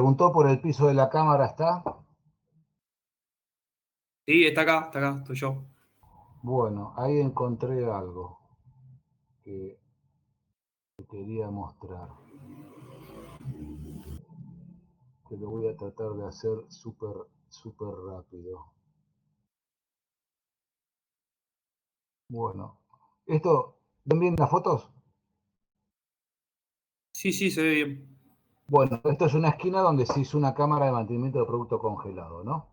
preguntó por el piso de la cámara, ¿está? Sí, está acá, estoy yo. Bueno, ahí encontré algo que te quería mostrar. Que lo voy a tratar de hacer súper rápido. Bueno, esto, ¿ven bien las fotos? Sí, se ve bien. Bueno, esto es una esquina donde se hizo una cámara de mantenimiento de producto congelado, ¿no?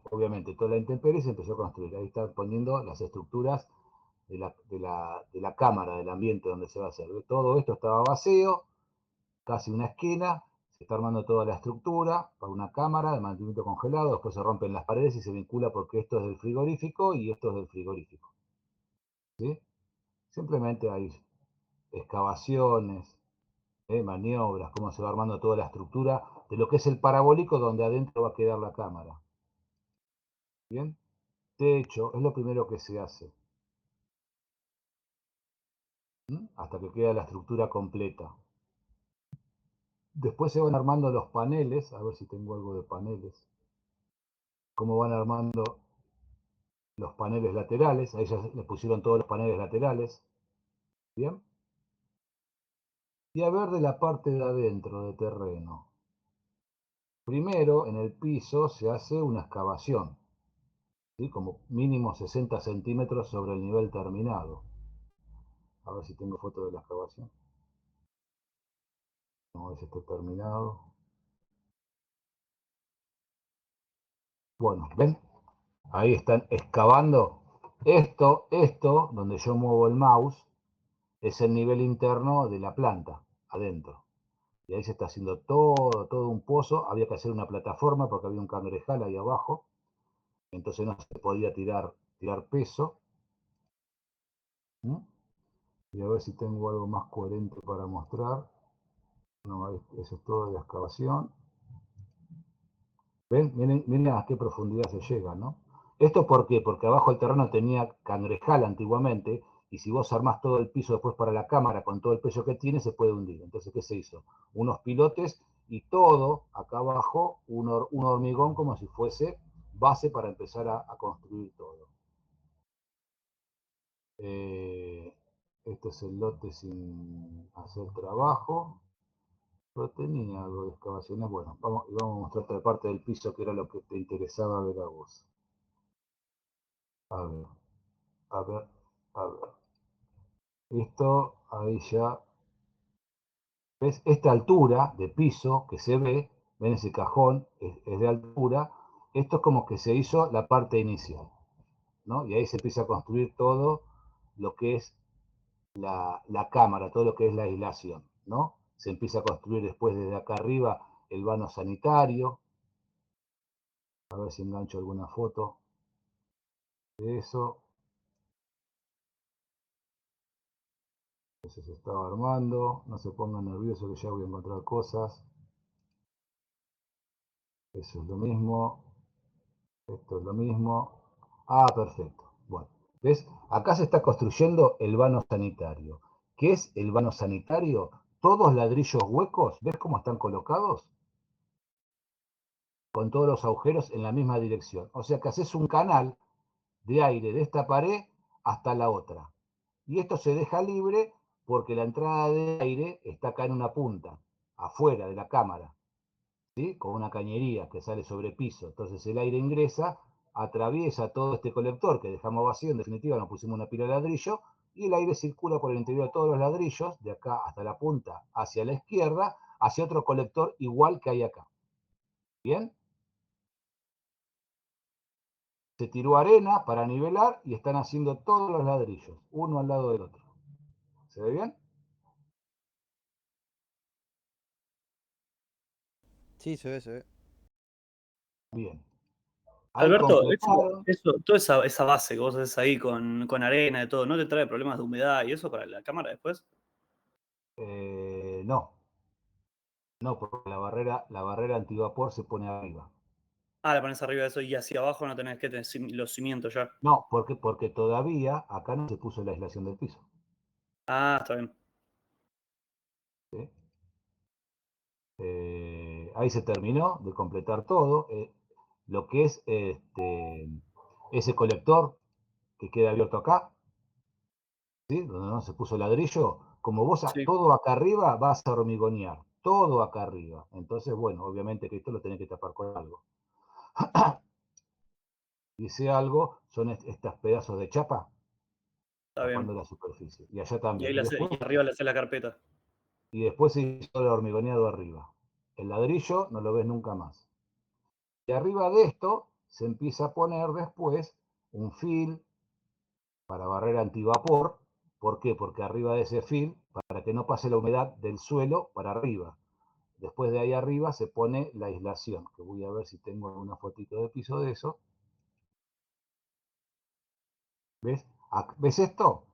Obviamente, toda la intemperie se empezó a construir. Ahí están poniendo las estructuras de la cámara, del ambiente donde se va a hacer. Todo esto estaba vacío, casi una esquina, se está armando toda la estructura para una cámara de mantenimiento congelado, después se rompen las paredes y se vincula porque esto es del frigorífico y esto es del frigorífico. ¿Sí? Simplemente hay excavaciones, maniobras, cómo se va armando toda la estructura de lo que es el parabólico donde adentro va a quedar la cámara. ¿Bien? Techo, es lo primero que se hace. Hasta que queda la estructura completa. Después se van armando los paneles, a ver si tengo algo de paneles. Cómo van armando los paneles laterales, a ellas le pusieron todos los paneles laterales. ¿Bien? Y a ver de la parte de adentro de terreno. Primero, en el piso se hace una excavación, ¿sí? Como mínimo 60 centímetros sobre el nivel terminado. A ver si tengo foto de la excavación. No, ese está terminado. Bueno, ¿ven? Ahí están excavando. Esto, donde yo muevo el mouse, es el nivel interno de la planta, adentro. Y ahí se está haciendo todo un pozo. Había que hacer una plataforma porque había un cangrejal ahí abajo. Entonces no se podía tirar peso. ¿Mm? Y a ver si tengo algo más coherente para mostrar. No, eso es todo de la excavación. ¿Ven? Miren a qué profundidad se llega, ¿no? ¿Esto por qué? Porque abajo el terreno tenía cangrejal antiguamente, y si vos armás todo el piso después para la cámara con todo el peso que tiene, se puede hundir. Entonces, ¿qué se hizo? Unos pilotes y todo acá abajo, un hormigón como si fuese base para empezar a construir todo. Este es el lote sin hacer trabajo. Pero tenía algo de excavaciones. Bueno, vamos a mostrar otra parte del piso que era lo que te interesaba ver a vos. A ver, a ver, a ver. Esto ahí ya. ¿Ves? Esta altura de piso que se ve, ven ese cajón, es de altura. Esto es como que se hizo la parte inicial, ¿no? Y ahí se empieza a construir todo lo que es la cámara, todo lo que es la aislación, ¿no? Se empieza a construir después desde acá arriba el vano sanitario. A ver si engancho alguna foto de eso. Eso se estaba armando. No se pongan nerviosos que ya voy a encontrar cosas. Eso es lo mismo. Esto es lo mismo. Ah, perfecto. Bueno, ¿ves? Acá se está construyendo el vano sanitario. ¿Qué es el vano sanitario? Todos ladrillos huecos, ¿ves cómo están colocados? Con todos los agujeros en la misma dirección. O sea que haces un canal de aire de esta pared hasta la otra. Y esto se deja libre porque la entrada de aire está acá en una punta, afuera de la cámara, ¿sí? Con una cañería que sale sobre piso. Entonces el aire ingresa, atraviesa todo este colector que dejamos vacío, en definitiva nos pusimos una pila de ladrillo, y el aire circula por el interior de todos los ladrillos, de acá hasta la punta, hacia la izquierda, hacia otro colector igual que hay acá. ¿Bien? Se tiró arena para nivelar y están haciendo todos los ladrillos, uno al lado del otro. ¿Se ve bien? Sí, se ve, se ve. Bien. Ahí Alberto, completaron. toda esa base que vos haces ahí con arena y todo, ¿no te trae problemas de humedad y eso para la cámara después? No, no, porque la barrera antivapor se pone arriba. Ah, la pones arriba de eso y hacia abajo no tenés que tener los cimientos ya. No, porque todavía acá no se puso la aislación del piso. Ah, está bien. ¿Sí? ahí se terminó de completar todo. Lo que es ese colector que queda abierto acá, ¿sí? Donde no se puso ladrillo, como vos Sí, todo acá arriba vas a hormigonear, todo acá arriba. Entonces, bueno, obviamente que esto lo tenés que tapar con algo. Y ese algo son estos pedazos de chapa está tapando bien. la superficie. Y allá Y, ahí también. y arriba le hace la carpeta. Y después se hizo el hormigoneado arriba. El ladrillo no lo ves nunca más. Y arriba de esto se empieza a poner después un film para barrera antivapor. ¿Por qué? Porque arriba de ese film, para que no pase la humedad del suelo para arriba. Después de ahí arriba se pone la aislación, que voy a ver si tengo una fotito de piso de eso. ¿Ves? ¿Ves esto?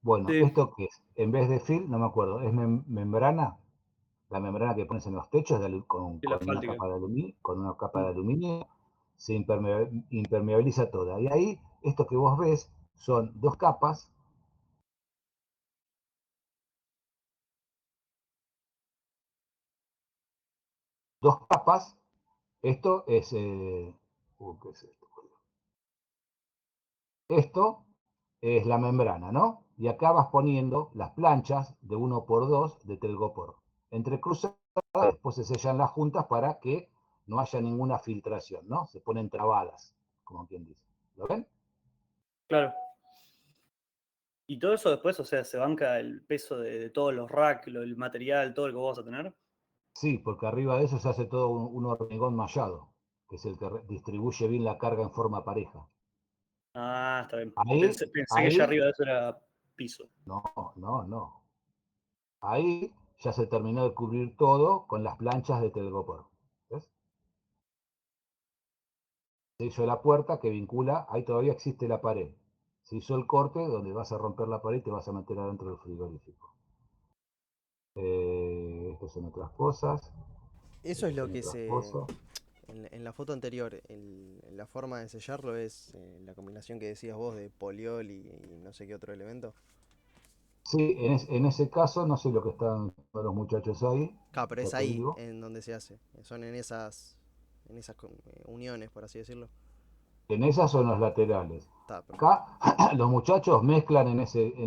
Bueno, Sí, ¿esto qué es? En vez de film, no me acuerdo, ¿es membrana? La membrana que pones en los techos y la con una asfáltica. capa de aluminio, Mm. se impermeabiliza toda. Y ahí, esto que vos ves son dos capas. Esto es, ¿qué es esto? Esto es la membrana, ¿no? Y acá vas poniendo las planchas de 1x2 de telgopor. Entrecruzadas, después se sellan las juntas para que no haya ninguna filtración, ¿no? Se ponen trabadas, como quien dice. ¿Lo ven? Claro. Y todo eso después, o sea, se banca el peso de todos los racks, el material, todo lo que vos vas a tener. Sí, porque arriba de eso se hace todo un hormigón mallado, que es el que distribuye bien la carga en forma pareja. Ah, está bien. Ahí, Pensé que ya ahí, arriba de eso era piso. no, no, no. Ahí ya se terminó de cubrir todo con las planchas de telgopor. ¿Ves? Se hizo la puerta que vincula, ahí todavía existe la pared. Se hizo el corte donde vas a romper la pared y te vas a meter adentro del frigorífico. Estas son otras cosas. Eso es Estas lo son que otras se. cosas. En la foto anterior, la forma de sellarlo es la combinación que decías vos de poliol y no sé qué otro elemento. Sí, en ese caso, no sé lo que están los muchachos ahí, Claro, pero ya es te ahí digo. en donde se hace. Son en esas uniones, por así decirlo. En esas son los laterales. Está, perfecto. Acá los muchachos mezclan en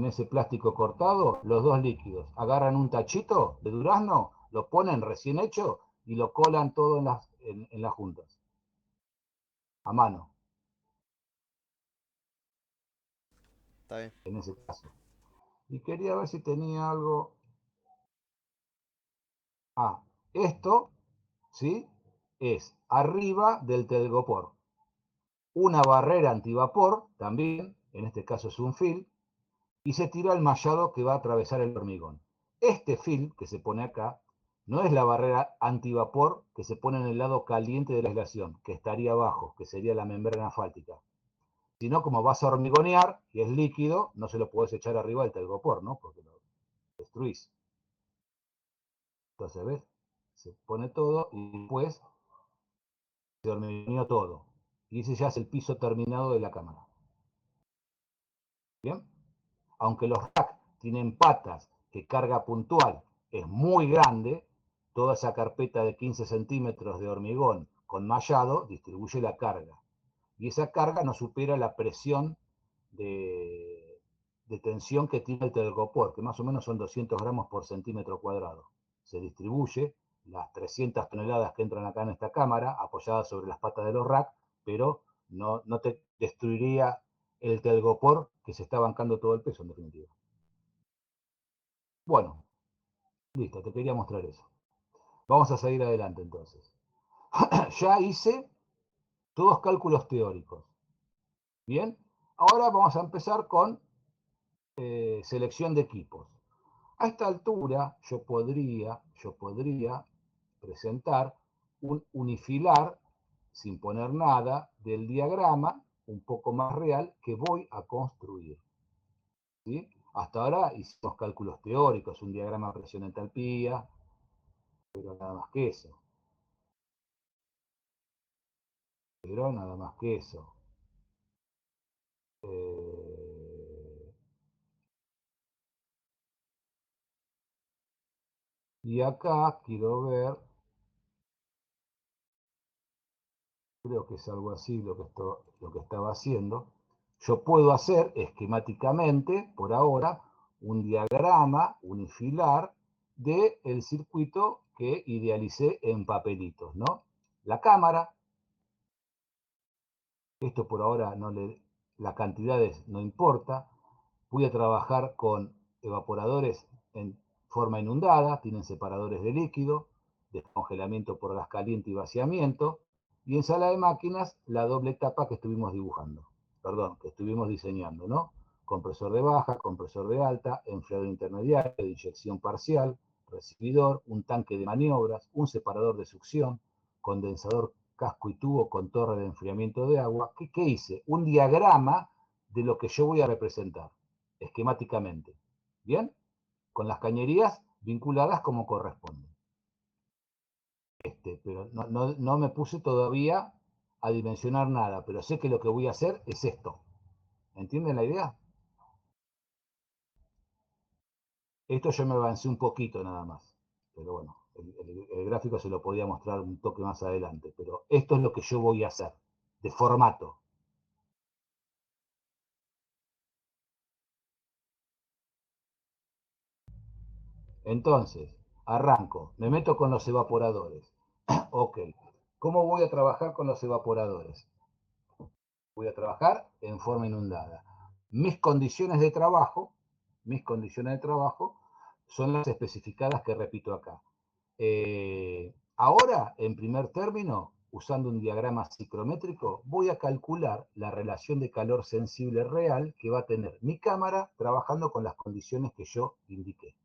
ese plástico cortado los dos líquidos. Agarran un tachito de durazno, lo ponen recién hecho y lo colan todo en las juntas, a mano, Está bien. en ese caso. Y quería ver si tenía algo. Ah, esto, ¿sí? Es arriba del telgopor. Una barrera antivapor, también, en este caso es un film, y se tira el mallado que va a atravesar el hormigón. Este film que se pone acá no es la barrera antivapor que se pone en el lado caliente de la aislación, que estaría abajo, que sería la membrana asfáltica. Sino como vas a hormigonear y es líquido, no se lo podés echar arriba del telgopor, ¿no? Porque lo destruís. Entonces, ¿ves? Se pone todo y después se hormigoneó todo. Y ese ya es el piso terminado de la cámara. ¿Bien? Aunque los racks tienen patas que carga puntual es muy grande, toda esa carpeta de 15 centímetros de hormigón con mallado distribuye la carga. Y esa carga no supera la presión de tensión que tiene el telgopor, que más o menos son 200 gramos por centímetro cuadrado. Se distribuye las 300 toneladas que entran acá en esta cámara, apoyadas sobre las patas de los racks, pero no te destruiría el telgopor que se está bancando todo el peso, en definitiva. Bueno, listo, te quería mostrar eso. Vamos a seguir adelante entonces. Ya hice todos cálculos teóricos. Bien, ahora vamos a empezar con selección de equipos. A esta altura yo podría presentar un unifilar sin poner nada del diagrama un poco más real que voy a construir. ¿Sí? Hasta ahora hicimos cálculos teóricos, un diagrama de presión entalpía, pero nada más que eso. Pero nada más que eso. Eh, y acá quiero ver creo que es algo así lo que estaba haciendo. Yo puedo hacer esquemáticamente, por ahora, un diagrama unifilar del circuito que idealicé en papelitos, ¿no? La cámara, esto por ahora las cantidades no importa. Voy a trabajar con evaporadores en forma inundada, tienen separadores de líquido, descongelamiento por gas caliente y vaciamiento, y en sala de máquinas la doble etapa que estuvimos que estuvimos diseñando, ¿no? Compresor de baja, compresor de alta, enfriador intermediario, de inyección parcial, recibidor, un tanque de maniobras, un separador de succión, condensador casco y tubo con torre de enfriamiento de agua. ¿Qué hice? Un diagrama de lo que yo voy a representar, esquemáticamente. ¿Bien? Con las cañerías vinculadas como corresponde. Pero no me puse todavía a dimensionar nada, pero sé que lo que voy a hacer es esto. ¿Entienden la idea? Esto yo me avancé un poquito nada más. Pero bueno, el gráfico se lo podía mostrar un toque más adelante. Pero esto es lo que yo voy a hacer, de formato. Entonces, arranco, me meto con los evaporadores. Ok, ¿cómo voy a trabajar con los evaporadores? Voy a trabajar en forma inundada. Mis condiciones de trabajo son las especificadas que repito acá. Ahora, en primer término, usando un diagrama ciclométrico, voy a calcular la relación de calor sensible real que va a tener mi cámara trabajando con las condiciones que yo indiqué.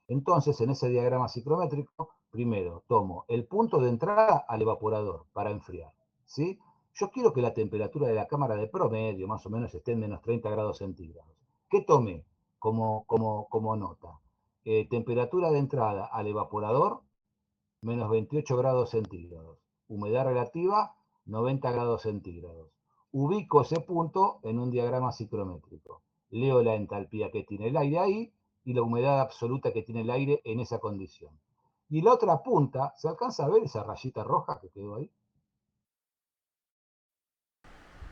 Entonces, en ese diagrama ciclométrico, primero tomo el punto de entrada al evaporador para enfriar, ¿sí? Yo quiero que la temperatura de la cámara de promedio, más o menos, esté en menos 30 grados centígrados. ¿Qué tomé como nota? Temperatura de entrada al evaporador, menos 28 grados centígrados. Humedad relativa, 90 grados centígrados. Ubico ese punto en un diagrama ciclométrico. Leo la entalpía que tiene el aire ahí y la humedad absoluta que tiene el aire en esa condición. Y la otra punta, ¿se alcanza a ver esa rayita roja que quedó ahí?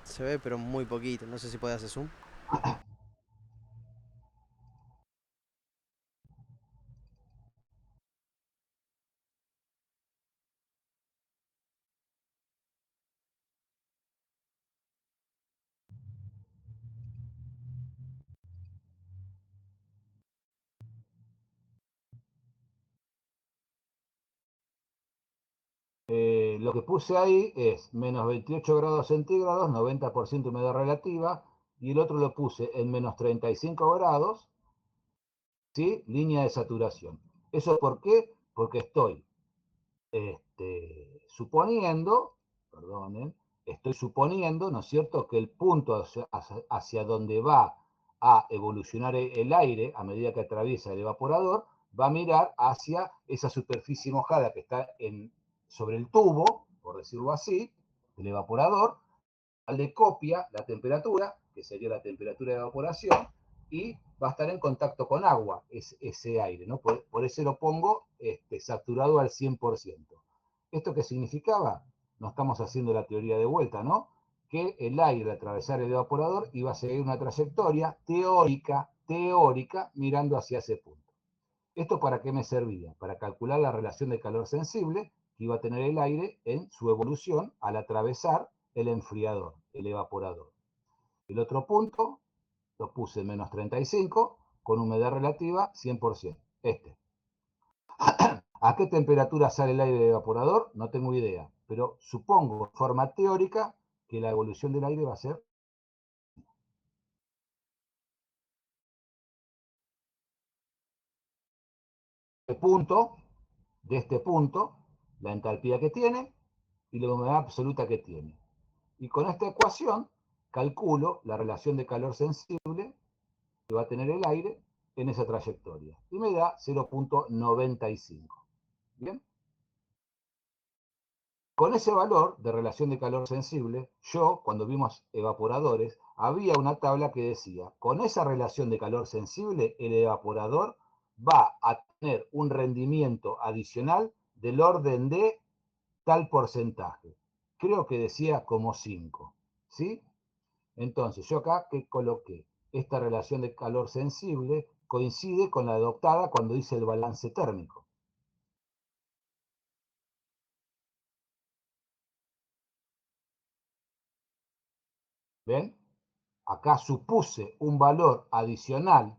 Se ve, pero muy poquito. No sé si puede hacer zoom. Lo que puse ahí es menos 28 grados centígrados, 90% humedad relativa, y el otro lo puse en menos 35 grados, ¿sí? Línea de saturación. ¿Eso por qué? Porque estoy suponiendo, perdonen, estoy suponiendo, ¿no es cierto?, que el punto hacia donde va a evolucionar el aire a medida que atraviesa el evaporador, va a mirar hacia esa superficie mojada que está sobre el tubo, por decirlo así, del evaporador, le copia la temperatura, que sería la temperatura de evaporación, y va a estar en contacto con agua, ese aire, ¿no? Por eso lo pongo saturado al 100%. ¿Esto qué significaba? No estamos haciendo la teoría de vuelta, ¿no? Que el aire al atravesar el evaporador iba a seguir una trayectoria teórica, mirando hacia ese punto. ¿Esto para qué me servía? Para calcular la relación de calor sensible que iba a tener el aire en su evolución al atravesar el enfriador, el evaporador. El otro punto lo puse en menos 35 con humedad relativa 100%. ¿A qué temperatura sale el aire del evaporador? No tengo idea, pero supongo de forma teórica que la evolución del aire va a ser de este punto, la entalpía que tiene y la humedad absoluta que tiene. Y con esta ecuación calculo la relación de calor sensible que va a tener el aire en esa trayectoria. Y me da 0.95. ¿Bien? Con ese valor de relación de calor sensible, yo, cuando vimos evaporadores, había una tabla que decía, con esa relación de calor sensible, el evaporador va a tener un rendimiento adicional del orden de tal porcentaje. creo que decía como 5, ¿sí? Entonces, yo acá que coloqué esta relación de calor sensible coincide con la adoptada cuando hice el balance térmico. ¿Ven? Acá supuse un valor adicional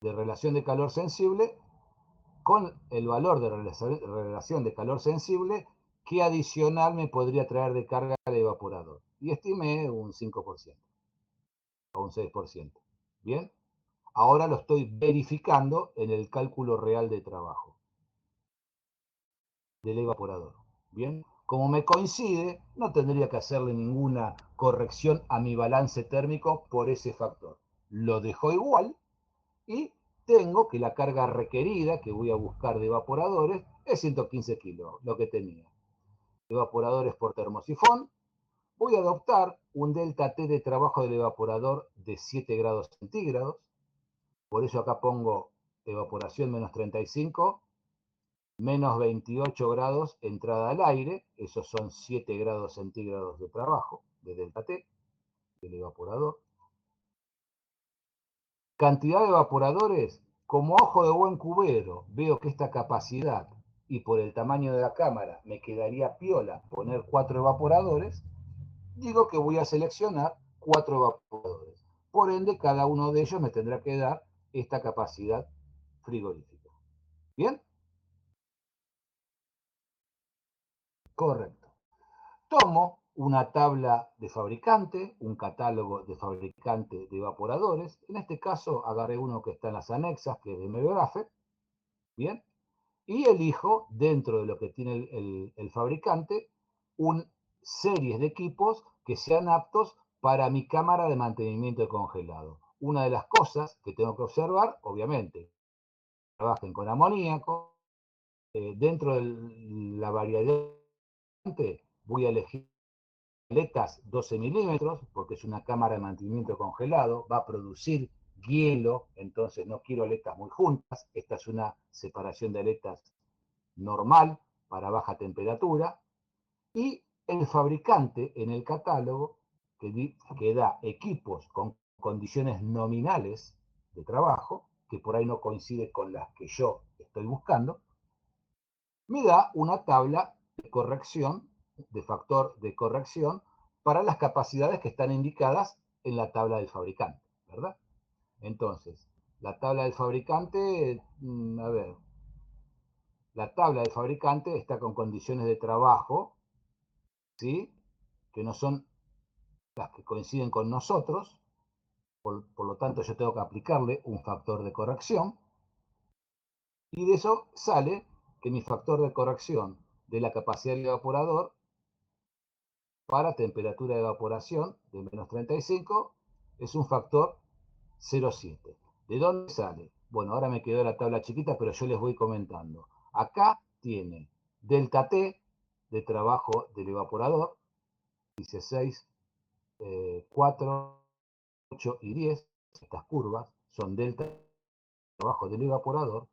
de relación de calor sensible con el valor de relación de calor sensible que adicional me podría traer de carga de evaporador. Y estimé un 5% o un 6%. ¿Bien? Ahora lo estoy verificando en el cálculo real de trabajo del evaporador. Bien, como me coincide, no tendría que hacerle ninguna corrección a mi balance térmico por ese factor. Lo dejo igual y tengo que la carga requerida que voy a buscar de evaporadores es 115 kilos, lo que tenía. Evaporadores por termosifón. Voy a adoptar un delta T de trabajo del evaporador de 7 grados centígrados. Por eso acá pongo evaporación menos 35, menos 28 grados entrada al aire. Esos son 7 grados centígrados de trabajo de delta T del evaporador. Cantidad de evaporadores, como ojo de buen cubero, veo que esta capacidad y por el tamaño de la cámara me quedaría piola poner 4 evaporadores, digo que voy a seleccionar 4 evaporadores. Por ende, cada uno de ellos me tendrá que dar esta capacidad frigorífica. ¿Bien? Correcto. Tomo una tabla de fabricante, un catálogo de fabricante de evaporadores. En este caso agarré uno que está en las anexas, que es de Megagrafe. Bien. Y elijo, dentro de lo que tiene el fabricante, un series de equipos que sean aptos para mi cámara de mantenimiento de congelado. Una de las cosas que tengo que observar, obviamente, trabajen con amoníaco. Dentro de la variedad voy a elegir aletas 12 milímetros, porque es una cámara de mantenimiento congelado, va a producir hielo, entonces no quiero aletas muy juntas. Esta es una separación de aletas normal para baja temperatura. Y el fabricante en el catálogo, que da equipos con condiciones nominales de trabajo, que por ahí no coincide con las que yo estoy buscando, me da una tabla de corrección, de factor de corrección, para las capacidades que están indicadas en la tabla del fabricante, ¿verdad? Entonces, la tabla del fabricante, a ver, la tabla del fabricante está con condiciones de trabajo, ¿sí? Que no son las que coinciden con nosotros, por lo tanto yo tengo que aplicarle un factor de corrección, y de eso sale que mi factor de corrección de la capacidad del evaporador para temperatura de evaporación de menos 35 es un factor 0,7. ¿De dónde sale? Bueno, ahora me quedó la tabla chiquita, pero yo les voy comentando. Acá tiene delta T de trabajo del evaporador, dice 6, 4, 8 y 10. Estas curvas son delta de trabajo del evaporador.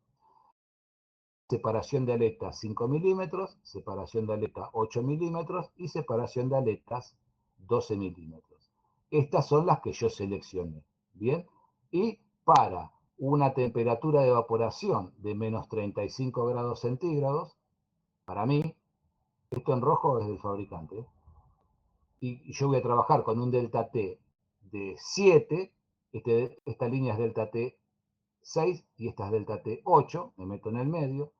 Separación de aletas 5 milímetros, separación de aleta 8 milímetros y separación de aletas 12 milímetros. Estas son las que yo seleccioné. Bien, y para una temperatura de evaporación de menos 35 grados centígrados, para mí, esto en rojo es del fabricante, y yo voy a trabajar con un delta T de 7, esta línea es delta T 6 y esta es delta T 8, me meto en el medio,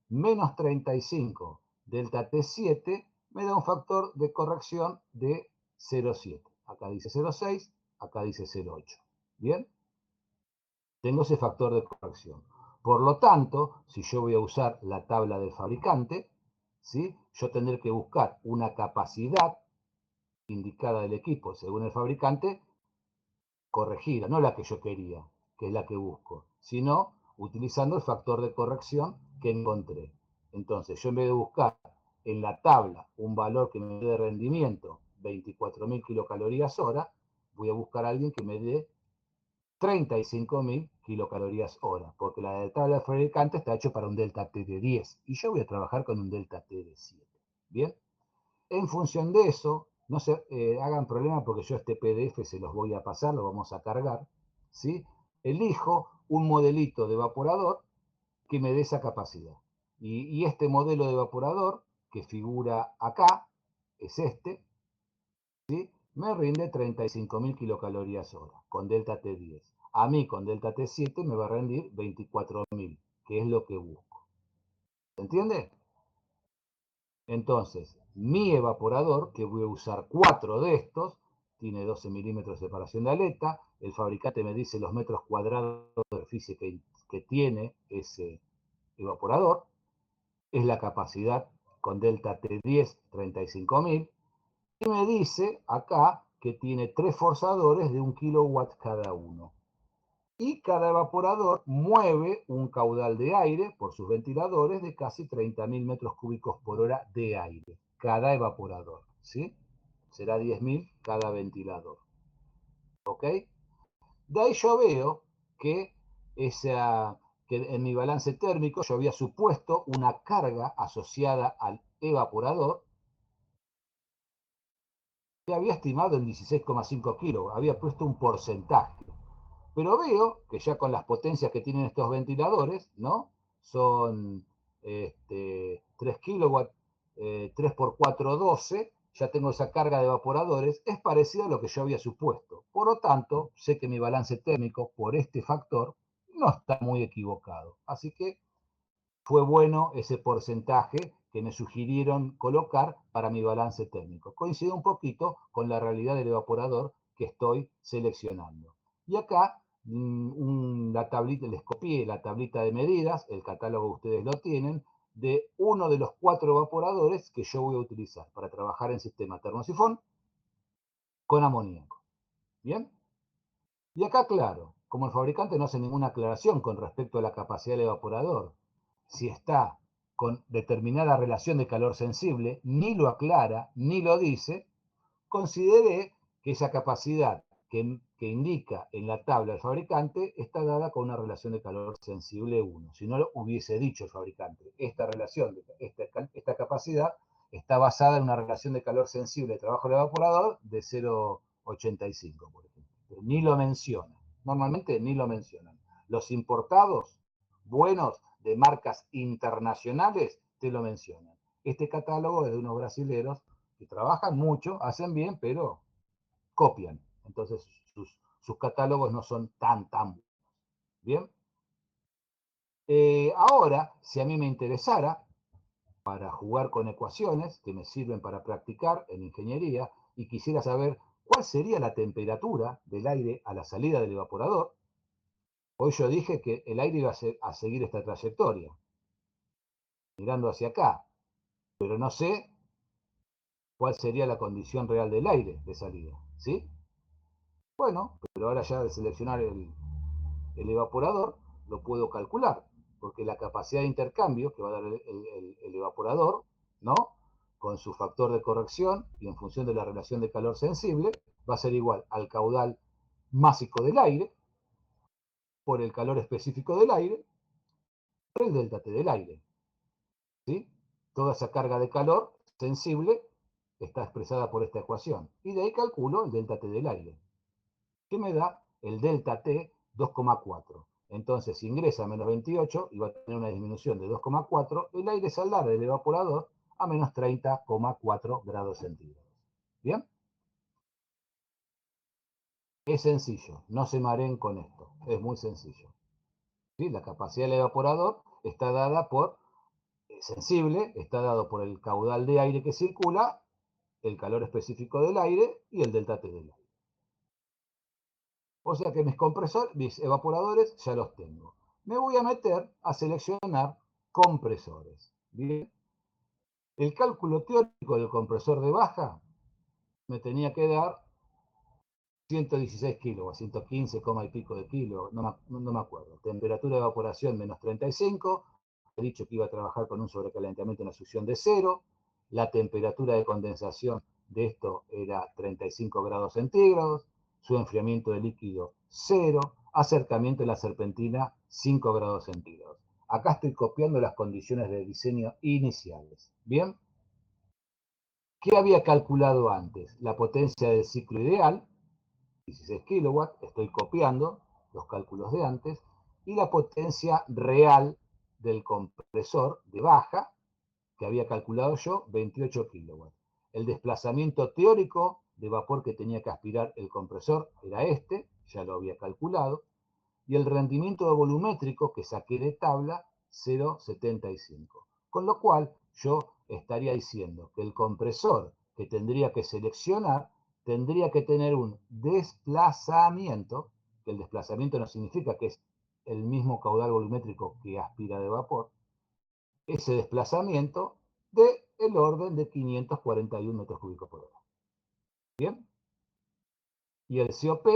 menos 35 delta T7 me da un factor de corrección de 0,7. Acá dice 0,6, acá dice 0,8. ¿Bien? Tengo ese factor de corrección. Por lo tanto, si yo voy a usar la tabla del fabricante, ¿sí? Yo tendré que buscar una capacidad indicada del equipo según el fabricante corregida, no la que yo quería, que es la que busco, sino utilizando el factor de corrección que encontré. Entonces, yo en vez de buscar en la tabla un valor que me dé de rendimiento 24.000 kilocalorías hora, voy a buscar a alguien que me dé 35.000 kilocalorías hora, porque la de tabla de fabricante está hecho para un delta T de 10 y yo voy a trabajar con un delta T de 7. ¿Bien? en función de eso, no se hagan problema porque yo este PDF se los voy a pasar, lo vamos a cargar, ¿sí? Elijo un modelito de evaporador que me dé esa capacidad. Y este modelo de evaporador que figura acá, es este, ¿sí? Me rinde 35.000 kilocalorías hora con delta T10. A mí con delta T7 me va a rendir 24.000, que es lo que busco. ¿Se entiende? Entonces, mi evaporador, que voy a usar 4 de estos, tiene 12 milímetros de separación de aleta, el fabricante me dice los metros cuadrados de superficie que tiene ese evaporador, es la capacidad con delta T10 35.000, y me dice acá que tiene 3 forzadores de 1 kilowatt cada uno. Y cada evaporador mueve un caudal de aire por sus ventiladores de casi 30.000 metros cúbicos por hora de aire. Cada evaporador, ¿sí? Será 10.000 cada ventilador. ¿Ok? De ahí yo veo que, que en mi balance térmico yo había supuesto una carga asociada al evaporador que había estimado en 16,5 kilos. Había puesto un porcentaje. Pero veo que ya con las potencias que tienen estos ventiladores, ¿no? Son 3 kilowatts, 3 por 4, 12, ya tengo esa carga de evaporadores, es parecido a lo que yo había supuesto. Por lo tanto, sé que mi balance térmico por este factor no está muy equivocado. Así que fue bueno ese porcentaje que me sugirieron colocar para mi balance térmico. Coincide un poquito con la realidad del evaporador que estoy seleccionando. Y acá la tablita, les copié la tablita de medidas, el catálogo ustedes lo tienen, de uno de los 4 evaporadores que yo voy a utilizar para trabajar en sistema termosifón con amoníaco. ¿Bien? Y acá, claro, como el fabricante no hace ninguna aclaración con respecto a la capacidad del evaporador, si está con determinada relación de calor sensible, ni lo aclara, ni lo dice, consideré que esa capacidad que indica en la tabla el fabricante está dada con una relación de calor sensible 1. Si no lo hubiese dicho el fabricante, esta relación, esta capacidad está basada en una relación de calor sensible de trabajo del evaporador de 0,85, por ejemplo. Pero ni lo menciona. Normalmente ni lo mencionan. Los importados buenos de marcas internacionales te lo mencionan. Este catálogo es de unos brasileros que trabajan mucho, hacen bien, pero copian. Entonces sus catálogos no son tan buenos. ¿Bien? Ahora, si a mí me interesara para jugar con ecuaciones que me sirven para practicar en ingeniería y quisiera saber cuál sería la temperatura del aire a la salida del evaporador, hoy yo dije que el aire iba a seguir esta trayectoria, mirando hacia acá, pero no sé cuál sería la condición real del aire de salida, ¿sí? Bueno, pero ahora ya de seleccionar el evaporador lo puedo calcular, porque la capacidad de intercambio que va a dar el evaporador, ¿no? Con su factor de corrección y en función de la relación de calor sensible, va a ser igual al caudal másico del aire por el calor específico del aire por el delta T del aire, ¿sí? Toda esa carga de calor sensible está expresada por esta ecuación. Y de ahí calculo el delta T del aire, que me da el delta T 2,4. Entonces ingresa a menos 28 y va a tener una disminución de 2,4. El aire saldrá del evaporador a menos 30,4 grados centígrados. ¿Bien? Es sencillo, no se mareen con esto, es muy sencillo. ¿Sí? La capacidad del evaporador está dada por sensible, está dado por el caudal de aire que circula, el calor específico del aire y el delta T del aire. O sea que mis evaporadores ya los tengo. Me voy a meter a seleccionar compresores. Bien. El cálculo teórico del compresor de baja me tenía que dar 116 kilos, 115, y pico de kilos, no me acuerdo. Temperatura de evaporación menos 35. He dicho que iba a trabajar con un sobrecalentamiento en la succión de 0. La temperatura de condensación de esto era 35 grados centígrados. Su enfriamiento de líquido 0. Acercamiento de la serpentina 5 grados centígrados. Acá estoy copiando las condiciones de diseño iniciales. ¿Bien? ¿Qué había calculado antes? La potencia del ciclo ideal, 16 kilowatts, estoy copiando los cálculos de antes, y la potencia real del compresor de baja, que había calculado yo, 28 kilowatts. El desplazamiento teórico de vapor que tenía que aspirar el compresor era este, ya lo había calculado, y el rendimiento volumétrico que saqué de tabla, 0,75. Con lo cual, yo estaría diciendo que el compresor que tendría que seleccionar tendría que tener un desplazamiento, que el desplazamiento no significa que es el mismo caudal volumétrico que aspira de vapor, ese desplazamiento del orden de 541 metros cúbicos por hora. ¿Bien? Y el COP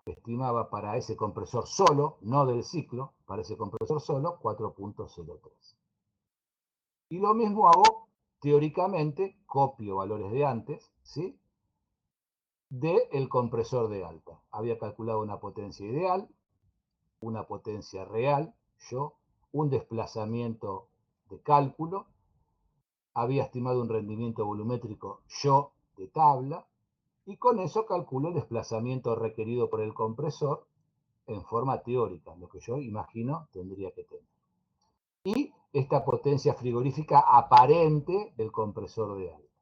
estimaba para ese compresor solo, no del ciclo, para ese compresor solo, 4.03. Y lo mismo hago teóricamente, copio valores de antes, ¿sí? Del compresor de alta. Había calculado una potencia ideal, una potencia real, yo, un desplazamiento de cálculo, había estimado un rendimiento volumétrico yo de tabla, y con eso calculo el desplazamiento requerido por el compresor en forma teórica, lo que yo imagino tendría que tener. Y esta potencia frigorífica aparente del compresor de alta.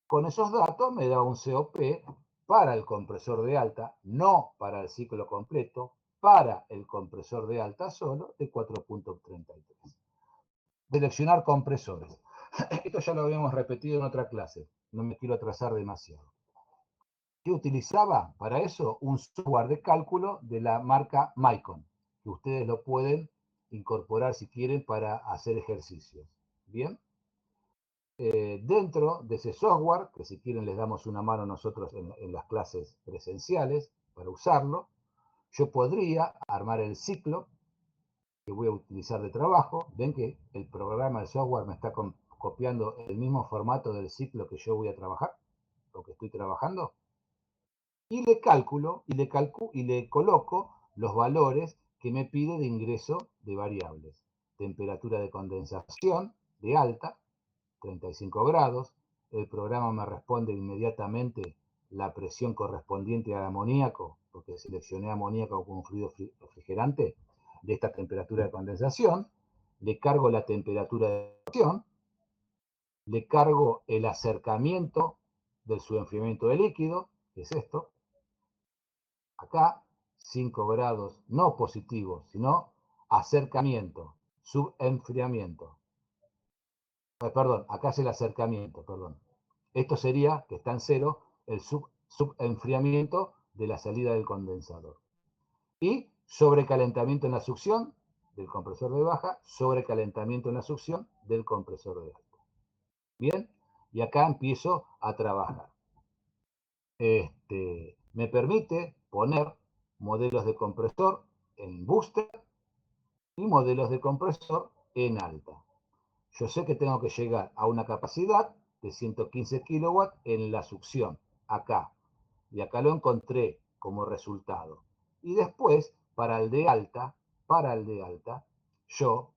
Con esos datos me da un COP para el compresor de alta, no para el ciclo completo, para el compresor de alta solo, de 4.33. Seleccionar compresores. Esto ya lo habíamos repetido en otra clase, no me quiero atrasar demasiado. Yo utilizaba para eso un software de cálculo de la marca Micon, que ustedes lo pueden incorporar si quieren para hacer ejercicios. Bien. Dentro de ese software, que si quieren les damos una mano nosotros en las clases presenciales para usarlo, yo podría armar el ciclo que voy a utilizar de trabajo. Ven que el programa, el software me está copiando el mismo formato del ciclo que yo voy a trabajar, lo que estoy trabajando. Y le calculo y le coloco los valores que me pide de ingreso de variables. Temperatura de condensación de alta, 35 grados. El programa me responde inmediatamente la presión correspondiente al amoníaco, porque seleccioné amoníaco como fluido refrigerante de esta temperatura de condensación. Le cargo la temperatura de acción, le cargo el acercamiento del subenfriamiento del líquido, que es esto. Acá, 5 grados no positivos, sino acercamiento, subenfriamiento. Perdón, acá es el acercamiento, perdón. Esto sería, que está en cero, el subenfriamiento de la salida del condensador. Y sobrecalentamiento en la succión del compresor de baja, sobrecalentamiento en la succión del compresor de alta. Bien, y acá empiezo a trabajar. Me permite poner modelos de compresor en booster y modelos de compresor en alta. Yo sé que tengo que llegar a una capacidad de 115 kilowatts en la succión, acá. Y acá lo encontré como resultado. Y después, para el de alta, yo,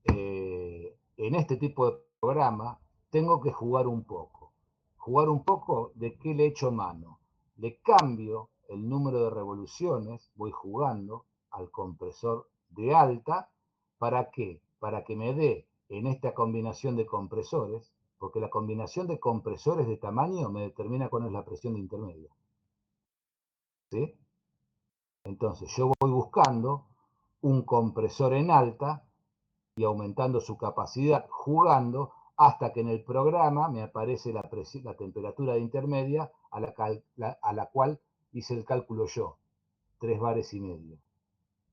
en este tipo de programa, tengo que jugar un poco. Jugar un poco de qué le echo mano. Le cambio el número de revoluciones, voy jugando al compresor de alta. ¿Para qué? Para que me dé en esta combinación de compresores, porque la combinación de compresores de tamaño me determina cuál es la presión de intermedia. ¿Sí? Entonces yo voy buscando un compresor en alta y aumentando su capacidad, jugando hasta que en el programa me aparece la temperatura de intermedia a la cual hice el cálculo yo, 3 bares y medio.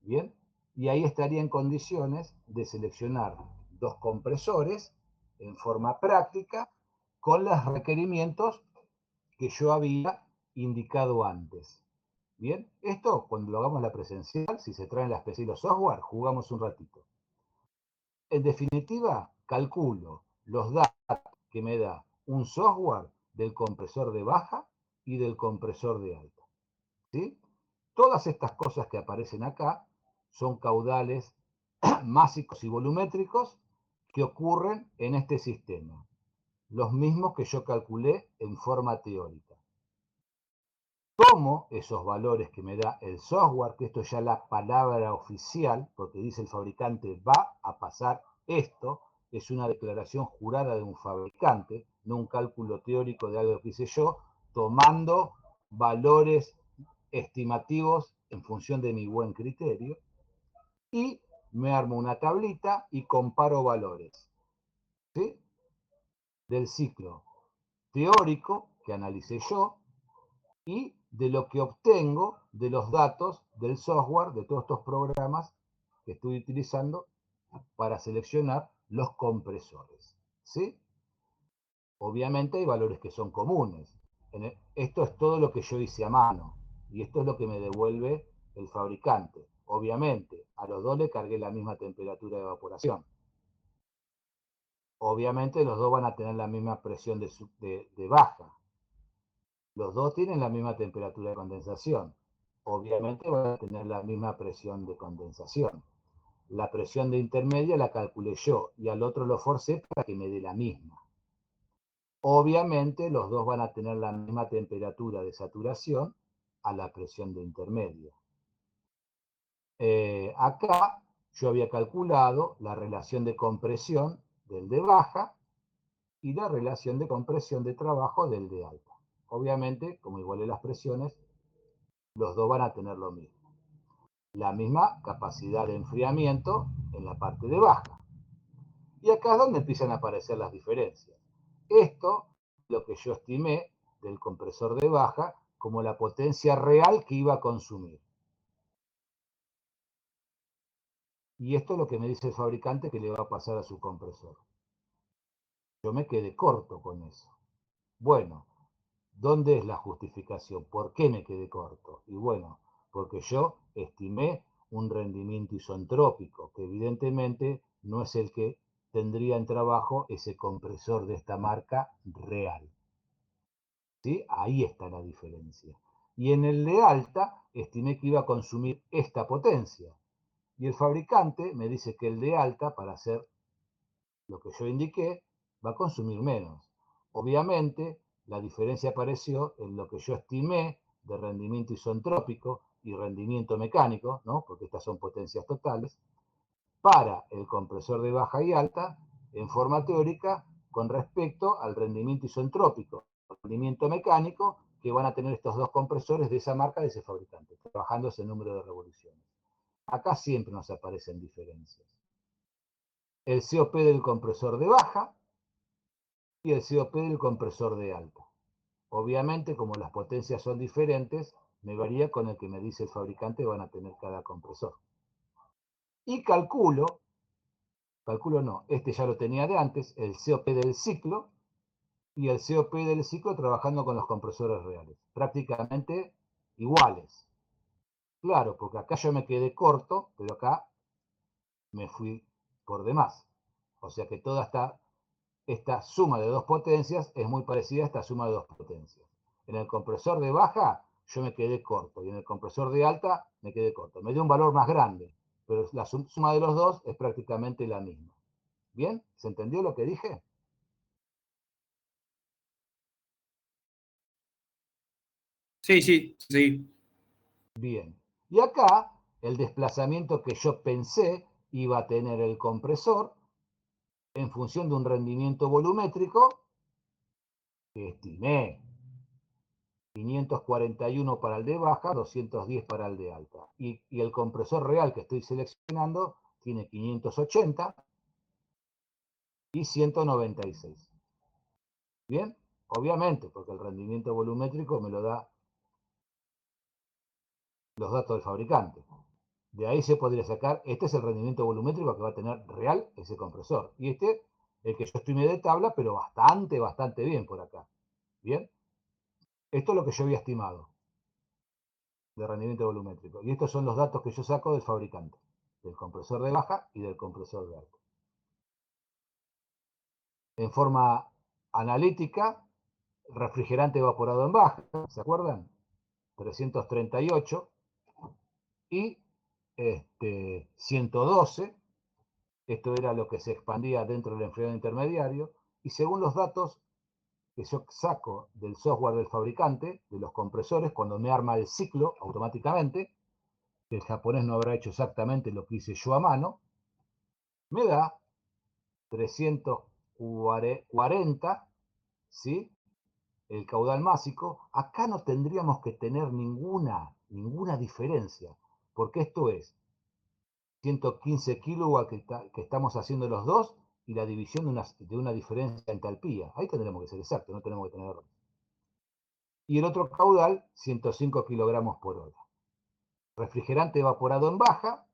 ¿Bien? Y ahí estaría en condiciones de seleccionar dos compresores en forma práctica con los requerimientos que yo había indicado antes. Bien, esto cuando lo hagamos la presencial, si se traen las PC y los software, jugamos un ratito. En definitiva, calculo los datos que me da un software del compresor de baja y del compresor de alta. ¿Sí? Todas estas cosas que aparecen acá son caudales másicos y volumétricos que ocurren en este sistema. los mismos que yo calculé en forma teórica. Tomo esos valores que me da el software, que esto ya es la palabra oficial, porque dice el fabricante va a pasar esto, es una declaración jurada de un fabricante, no un cálculo teórico de algo que hice yo, tomando valores estimativos en función de mi buen criterio, y me armo una tablita y comparo valores, ¿sí? Del ciclo teórico que analicé yo y de lo que obtengo de los datos del software, de todos estos programas que estoy utilizando para seleccionar los compresores, ¿sí? Obviamente hay valores que son comunes. Esto es todo lo que yo hice a mano y esto es lo que me devuelve el fabricante. Obviamente, a los dos le cargué la misma temperatura de evaporación. Obviamente los dos van a tener la misma presión de baja. Los dos tienen la misma temperatura de condensación. Obviamente van a tener la misma presión de condensación. La presión de intermedia la calculé yo y al otro lo forcé para que me dé la misma. Obviamente los dos van a tener la misma temperatura de saturación a la presión de intermedia. Acá yo había calculado la relación de compresión del de baja y la relación de compresión de trabajo del de alta. Obviamente, como igualé las presiones, los dos van a tener lo mismo. La misma capacidad de enfriamiento en la parte de baja. Y acá es donde empiezan a aparecer las diferencias. Esto es lo que yo estimé del compresor de baja como la potencia real que iba a consumir. Y esto es lo que me dice el fabricante que le va a pasar a su compresor. Yo me quedé corto con eso. Bueno, ¿dónde es la justificación? ¿Por qué me quedé corto? Y bueno, porque yo estimé un rendimiento isentrópico, que evidentemente no es el que tendría en trabajo ese compresor de esta marca real. ¿Sí? Ahí está la diferencia. Y en el de alta estimé que iba a consumir esta potencia. Y el fabricante me dice que el de alta, para hacer lo que yo indiqué, va a consumir menos. Obviamente, la diferencia apareció en lo que yo estimé de rendimiento isentrópico y rendimiento mecánico, ¿no? Porque estas son potencias totales, para el compresor de baja y alta en forma teórica con respecto al rendimiento isentrópico, rendimiento mecánico que van a tener estos dos compresores de esa marca, de ese fabricante, trabajando ese número de revoluciones. Acá siempre nos aparecen diferencias. El COP del compresor de baja y el COP del compresor de alta. Obviamente, como las potencias son diferentes, me varía con el que me dice el fabricante van a tener cada compresor. Y calculo no, este ya lo tenía de antes, el COP del ciclo y el COP del ciclo trabajando con los compresores reales, prácticamente iguales. Claro, porque acá yo me quedé corto, pero acá me fui por demás. O sea que toda esta suma de dos potencias es muy parecida a esta suma de dos potencias. En el compresor de baja yo me quedé corto y en el compresor de alta me quedé corto. Me dio un valor más grande, pero la suma de los dos es prácticamente la misma. ¿Bien? ¿Se entendió lo que dije? Sí, sí, sí. Bien. Y acá, el desplazamiento que yo pensé iba a tener el compresor en función de un rendimiento volumétrico que estimé 541 para el de baja, 210 para el de alta. Y el compresor real que estoy seleccionando tiene 580 y 196. Bien, obviamente, porque el rendimiento volumétrico me lo da los datos del fabricante. De ahí se podría sacar, este es el rendimiento volumétrico que va a tener real ese compresor. Y este, el que yo estimé de tabla, pero bastante bien por acá. Bien, esto es lo que yo había estimado de rendimiento volumétrico. Y estos son los datos que yo saco del fabricante, del compresor de baja y del compresor de alta. En forma analítica, refrigerante evaporado en baja, ¿se acuerdan? 338 y 112. Esto era lo que se expandía dentro del enfriado intermediario. y según los datos que yo saco del software del fabricante, de los compresores, cuando me arma el ciclo automáticamente, el japonés no habrá hecho exactamente lo que hice yo a mano, me da 340, ¿sí? El caudal másico. Acá no tendríamos que tener ninguna diferencia, porque esto es 115 kilowatts que estamos haciendo los dos y la división de una diferencia en entalpía. Ahí tendremos que ser exactos, no tenemos que tener error. Y el otro caudal, 105 kilogramos por hora. Refrigerante evaporado en baja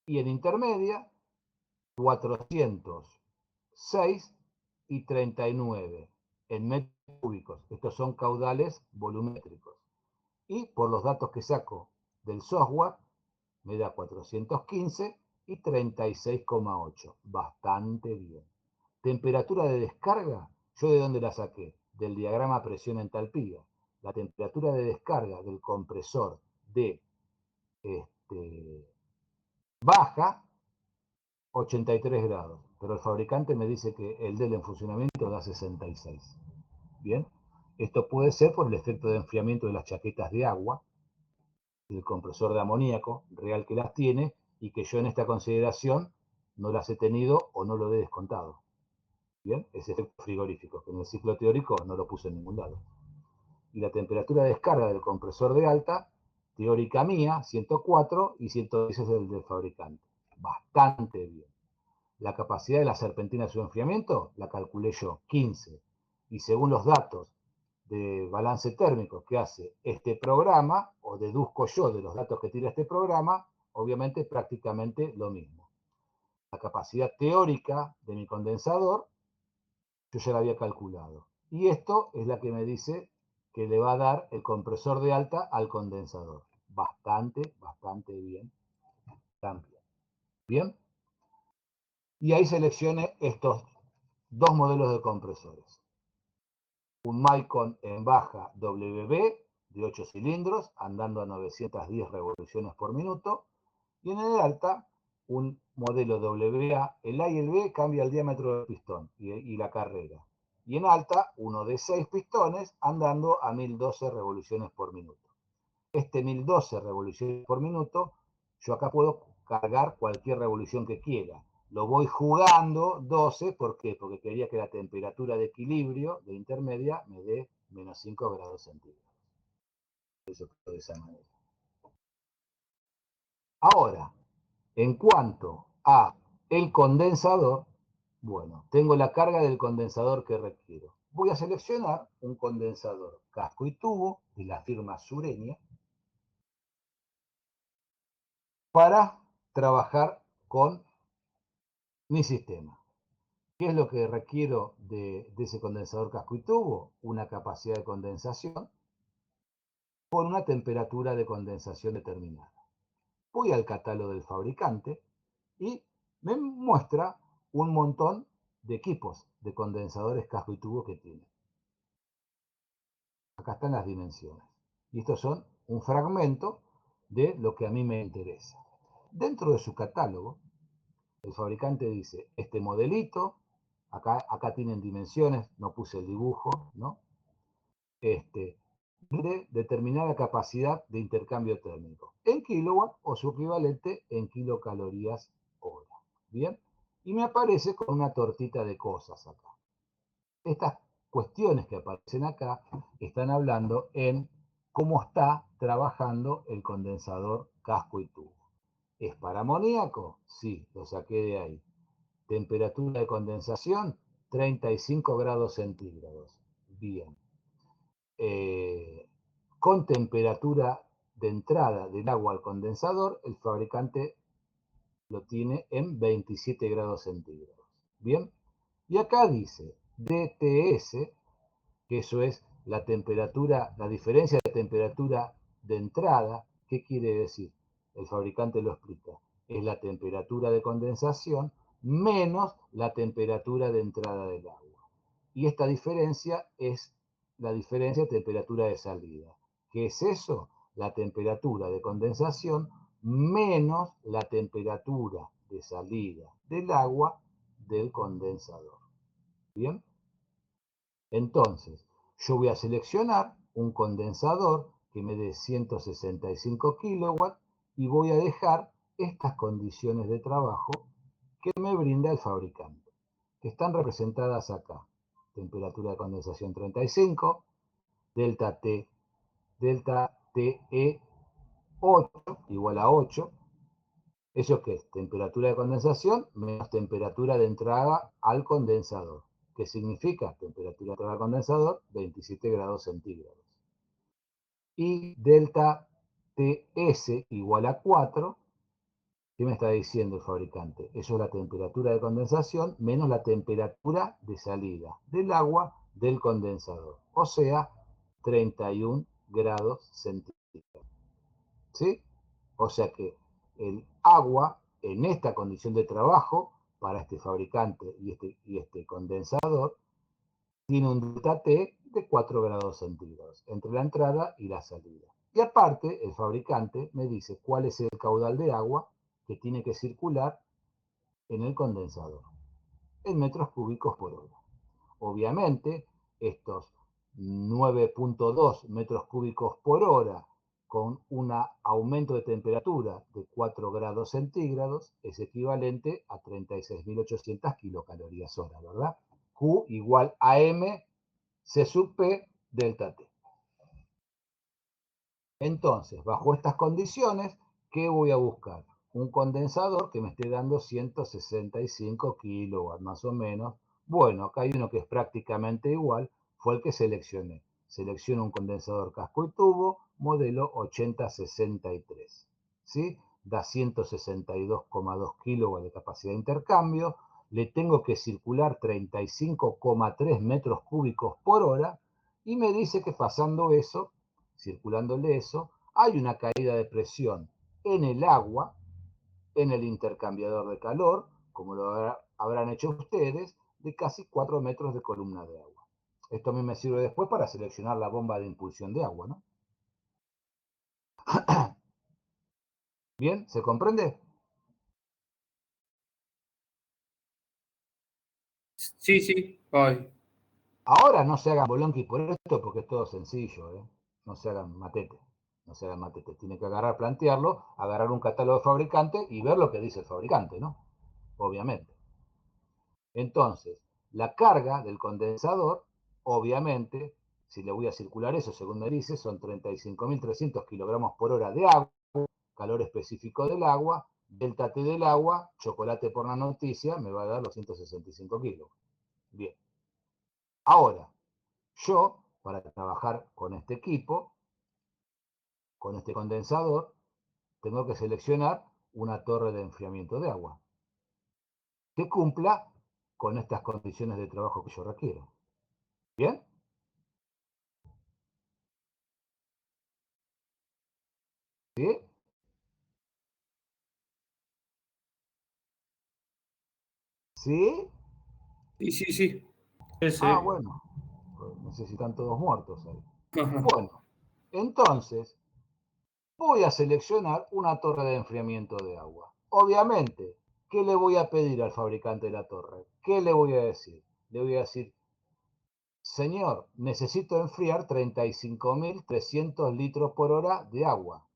y en intermedia, 406 y 39 en metros cúbicos. Estos son caudales volumétricos. Y por los datos que saco del software, me da 415 y 36,8. Bastante bien. Temperatura de descarga, ¿yo de dónde la saqué? Del diagrama presión-entalpía. La temperatura de descarga del compresor de baja, 83 grados. Pero el fabricante me dice que el del en funcionamiento da 66. Bien. Esto puede ser por el efecto de enfriamiento de las chaquetas de agua, del compresor de amoníaco real que las tiene, y que yo en esta consideración no las he tenido o no lo he descontado. Bien, ese efecto frigorífico, que en el ciclo teórico no lo puse en ningún lado. Y la temperatura de descarga del compresor de alta, teórica mía, 104, y 110 es el del fabricante. Bastante bien. La capacidad de la serpentina de su enfriamiento la calculé yo, 15. Y según los datos de balance térmico que hace este programa, o deduzco yo de los datos que tira este programa, obviamente prácticamente lo mismo. La capacidad teórica de mi condensador, yo ya la había calculado. Y esto es la que me dice que le va a dar el compresor de alta al condensador. Bastante bien también. Bien. Y ahí seleccioné estos dos modelos de compresores. Un Maicon en baja WB de 8 cilindros, andando a 910 revoluciones por minuto. Y en el alta, un modelo WA. El A y el B cambia el diámetro del pistón y la carrera. Y en alta, uno de 6 pistones, andando a 1012 revoluciones por minuto. Este 1012 revoluciones por minuto, yo acá puedo cargar cualquier revolución que quiera. Lo voy jugando 12, ¿por qué? Porque quería que la temperatura de equilibrio de intermedia me dé menos 5 grados centígrados. Eso de esa manera. Ahora, en cuanto a el condensador, bueno, tengo la carga del condensador que requiero. Voy a seleccionar un condensador casco y tubo de la firma Sureña para trabajar con mi sistema. ¿Qué es lo que requiero de ese condensador casco y tubo? Una capacidad de condensación con una temperatura de condensación determinada. Voy al catálogo del fabricante y me muestra un montón de equipos de condensadores casco y tubo que tiene. Acá están las dimensiones. Y estos son un fragmento de lo que a mí me interesa. Dentro de su catálogo, el fabricante dice, este modelito, acá tienen dimensiones, no puse el dibujo, ¿no? De determinada capacidad de intercambio térmico, en kilowatt o su equivalente en kilocalorías hora. Bien, y me aparece con una tortita de cosas acá. Estas cuestiones que aparecen acá están hablando en cómo está trabajando el condensador casco y tubo. ¿Es para amoníaco? Sí, lo saqué de ahí. Temperatura de condensación, 35 grados centígrados. Bien. Con temperatura de entrada del agua al condensador, el fabricante lo tiene en 27 grados centígrados. Bien. Y acá dice DTS, que eso es la temperatura, la diferencia de temperatura de entrada. ¿Qué quiere decir? El fabricante lo explica. Es la temperatura de condensación menos la temperatura de entrada del agua. Y esta diferencia es la diferencia de temperatura de salida. ¿Qué es eso? La temperatura de condensación menos la temperatura de salida del agua del condensador. ¿Bien? Entonces, yo voy a seleccionar un condensador que me dé 165 kilowatts y voy a dejar estas condiciones de trabajo que me brinda el fabricante, que están representadas acá. Temperatura de condensación 35, delta T, delta TE 8 igual a 8. ¿Eso qué es? Temperatura de condensación menos temperatura de entrada al condensador. ¿Qué significa? Temperatura de entrada al condensador, 27 grados centígrados. Y delta TS igual a 4. ¿Qué me está diciendo el fabricante? Eso es la temperatura de condensación menos la temperatura de salida del agua del condensador. O sea, 31 grados centígrados. ¿Sí? O sea que el agua en esta condición de trabajo para este fabricante y este condensador tiene un delta T de 4 grados centígrados entre la entrada y la salida. Y aparte, el fabricante me dice cuál es el caudal de agua que tiene que circular en el condensador, en metros cúbicos por hora. Obviamente, estos 9.2 metros cúbicos por hora con un aumento de temperatura de 4 grados centígrados es equivalente a 36.800 kilocalorías hora, ¿verdad? Q igual a M C sub P delta T. Entonces, bajo estas condiciones, ¿qué voy a buscar? Un condensador que me esté dando 165 kilowatts, más o menos. Bueno, acá hay uno que es prácticamente igual, fue el que seleccioné. Selecciono un condensador casco y tubo, modelo 8063. ¿Sí? Da 162,2 kilowatts de capacidad de intercambio. Le tengo que circular 35,3 metros cúbicos por hora y me dice que pasando eso, circulándole eso, hay una caída de presión en el agua, en el intercambiador de calor, como lo habrán hecho ustedes, de casi 4 metros de columna de agua. Esto a mí me sirve después para seleccionar la bomba de impulsión de agua, ¿no? ¿Bien? ¿Se comprende? Sí, sí. Ay. Ahora no se hagan bolonqui por esto porque es todo sencillo, ¿eh? No se hagan matete. No se hagan matete. Tiene que agarrar, plantearlo, agarrar un catálogo de fabricante y ver lo que dice el fabricante, ¿no? Obviamente. Entonces, la carga del condensador, obviamente, si le voy a circular eso, según me dice, son 35.300 kilogramos por hora de agua, calor específico del agua, delta T del agua, chocolate por la noticia, me va a dar los 165 kilos. Bien. Ahora, yo, para trabajar con este equipo, con este condensador, tengo que seleccionar una torre de enfriamiento de agua que cumpla con estas condiciones de trabajo que yo requiero. ¿Bien? ¿Sí? ¿Sí? Sí, sí, sí. Sí, sí. Ah, bueno. Pues necesitan todos muertos ahí. Bueno, entonces voy a seleccionar una torre de enfriamiento de agua. Obviamente, ¿qué le voy a pedir al fabricante de la torre? ¿Qué le voy a decir? Le voy a decir, señor, necesito enfriar 35.300 litros por hora de agua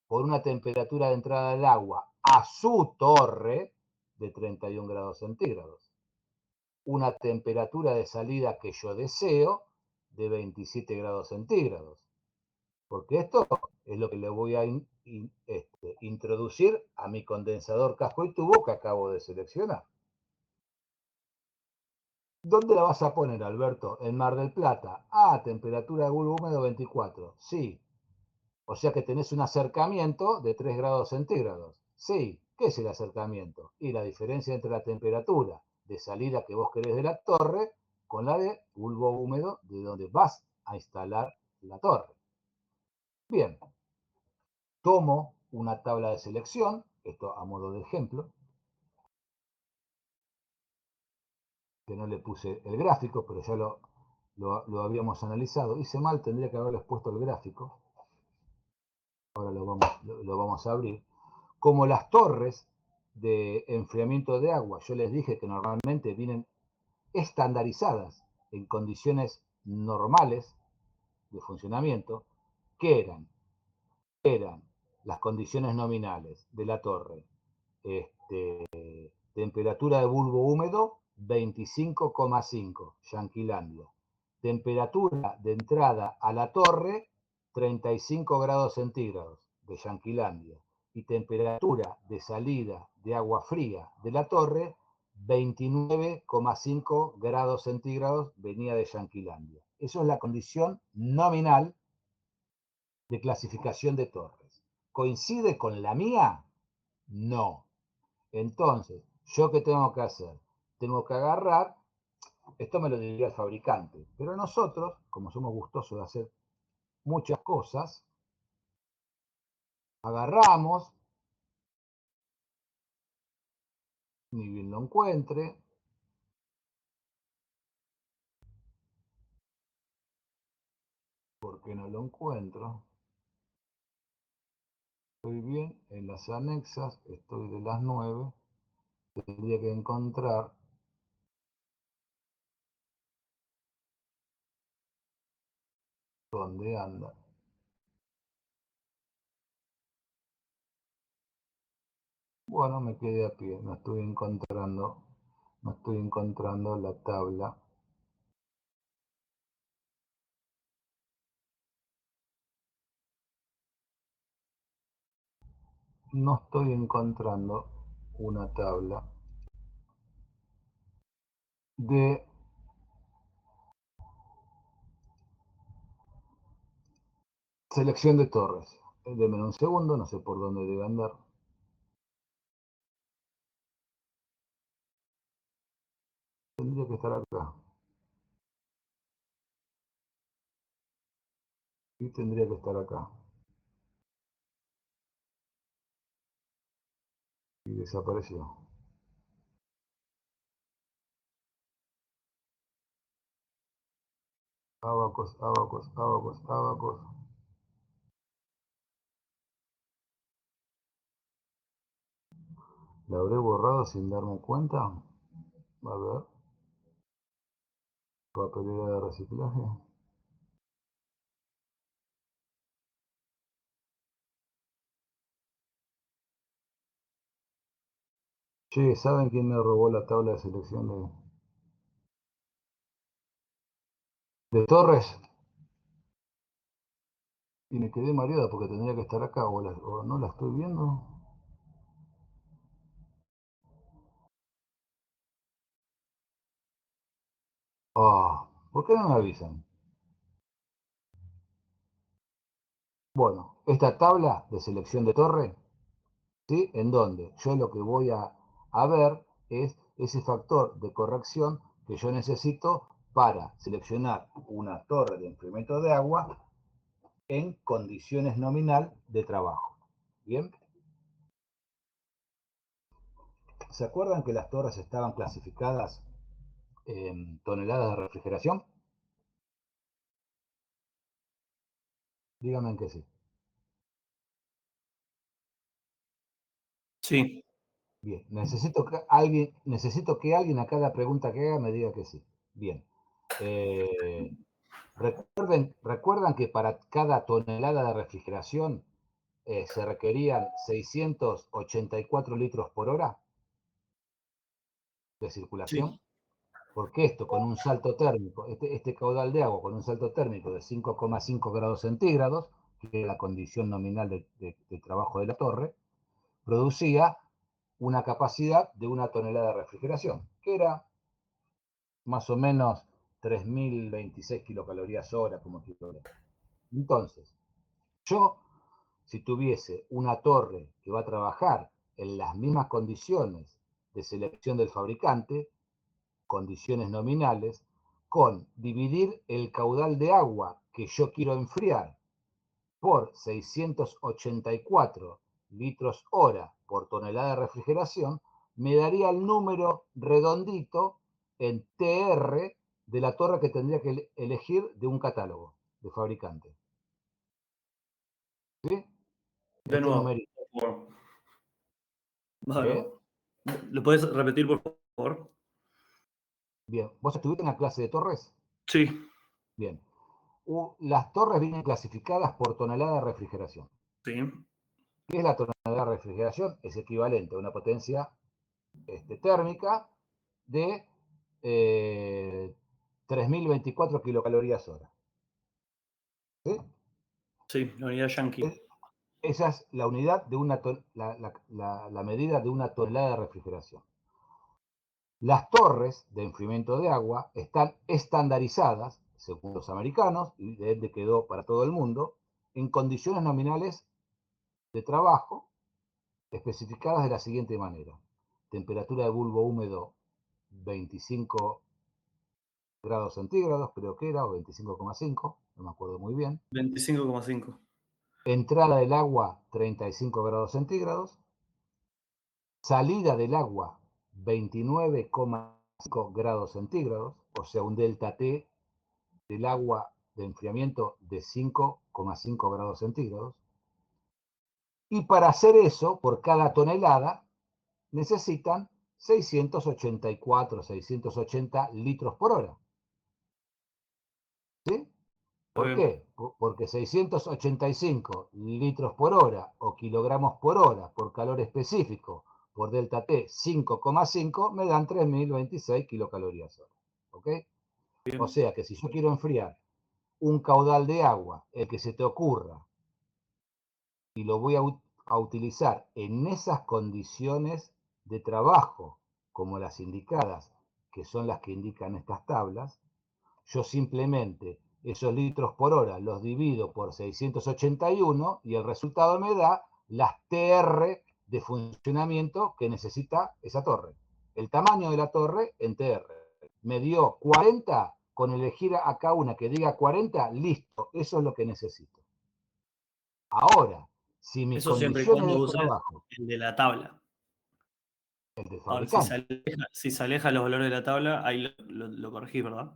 por una temperatura de entrada del agua a su torre de 31 grados centígrados. Una temperatura de salida que yo deseo de 27 grados centígrados. Porque esto es lo que le voy a introducir a mi condensador casco y tubo que acabo de seleccionar. ¿Dónde la vas a poner, Alberto? En Mar del Plata. Ah, temperatura de bulbo húmedo 24. Sí. O sea que tenés un acercamiento de 3 grados centígrados. Sí. ¿Qué es el acercamiento? Y la diferencia entre la temperatura de salida que vos querés de la torre con la de bulbo húmedo de donde vas a instalar la torre. Bien. Tomo una tabla de selección, esto a modo de ejemplo, que no le puse el gráfico, pero ya lo habíamos analizado. Hice mal, tendría que haberles puesto el gráfico. Ahora lo vamos a abrir. Como las torres de enfriamiento de agua, yo les dije que normalmente vienen estandarizadas en condiciones normales de funcionamiento, que eran las condiciones nominales de la torre. Temperatura de bulbo húmedo 25,5, Yanquilandia. Temperatura de entrada a la torre 35 grados centígrados de Yanquilandia. Y temperatura de salida de agua fría de la torre 29,5 grados centígrados venía de Yanquilandia. Eso es la condición nominal de clasificación de torres. ¿Coincide con la mía? No. Entonces, ¿yo qué tengo que hacer? Tengo que agarrar, esto me lo diría el fabricante, pero nosotros, como somos gustosos de hacer muchas cosas, agarramos, ni bien lo encuentre, porque no lo encuentro. Estoy bien en las anexas, estoy de las 9, tendría que encontrar dónde anda. Bueno, me quedé a pie, no estoy encontrando la tabla. No estoy encontrando una tabla de selección de torres. Denme un segundo, no sé por dónde debe andar. Tendría que estar acá. Y tendría que estar acá. Y desapareció. Abacos, abacos, abacos, abacos. ¿La habré borrado sin darme cuenta? A ver. Papelera de reciclaje. Che, ¿saben quién me robó la tabla de selección de torres? Y me quedé mareada porque tendría que estar acá, o no la estoy viendo. Ah, ¿por qué no me avisan? Bueno, esta tabla de selección de torre, ¿sí? En donde yo lo que voy a ver es ese factor de corrección que yo necesito para seleccionar una torre de enfriamiento de agua en condiciones nominal de trabajo. ¿Bien? ¿Se acuerdan que las torres estaban clasificadas en toneladas de refrigeración? Díganme que sí. Sí. Bien, necesito que alguien a cada pregunta que haga me diga que sí. Bien. Recuerdan que para cada tonelada de refrigeración se requerían 684 litros por hora de circulación. Sí. Porque esto con un salto térmico, este caudal de agua con un salto térmico de 5,5 grados centígrados, que es la condición nominal de trabajo de la torre, producía una capacidad de una tonelada de refrigeración, que era más o menos 3.026 kilocalorías hora como kilogramo. Entonces, yo, si tuviese una torre que va a trabajar en las mismas condiciones de selección del fabricante, condiciones nominales, con dividir el caudal de agua que yo quiero enfriar por 684 litros hora por tonelada de refrigeración, me daría el número redondito en TR de la torre que tendría que elegir de un catálogo de fabricante. ¿Sí? De Este nuevo. numerito. Por favor. ¿Eh? Bárbaro. ¿Lo puedes repetir, por favor? Bien, ¿vos estuviste en la clase de torres? Sí, Bien. Las torres vienen clasificadas por tonelada de refrigeración. sí. ¿Qué es la tonelada de refrigeración? Es equivalente a una potencia térmica de 3024 kilocalorías hora. ¿Sí? Sí, la unidad yankee. Esa es la unidad de la medida de una tonelada de refrigeración. Las torres de enfriamiento de agua están estandarizadas, según los americanos, y de ende quedó para todo el mundo, en condiciones nominales de trabajo especificadas de la siguiente manera. Temperatura de bulbo húmedo 25 grados centígrados, creo que era, o 25,5, no me acuerdo muy bien. 25,5. Entrada del agua 35 grados centígrados. Salida del agua 29,5 grados centígrados, o sea, un delta T del agua de enfriamiento de 5,5 grados centígrados. Y para hacer eso, por cada tonelada, necesitan 684, 680 litros por hora. ¿Sí? ¿Por qué? Porque 685 litros por hora o kilogramos por hora por calor específico por delta T 5,5 me dan 3026 kilocalorías hora. ¿Ok? Bien. O sea que si yo quiero enfriar un caudal de agua, el que se te ocurra, y lo voy a utilizar en esas condiciones de trabajo, como las indicadas, que son las que indican estas tablas, yo simplemente esos litros por hora los divido por 681 y el resultado me da las TR de funcionamiento que necesita esa torre. El tamaño de la torre en TR. Me dio 40, con elegir acá una que diga 40, listo, eso es lo que necesito. Ahora, si mis Eso siempre y condiciones cuando de uses trabajo, el de la tabla. el del Ahora, fabricante, si se aleja los valores de la tabla, ahí lo corregís, ¿verdad?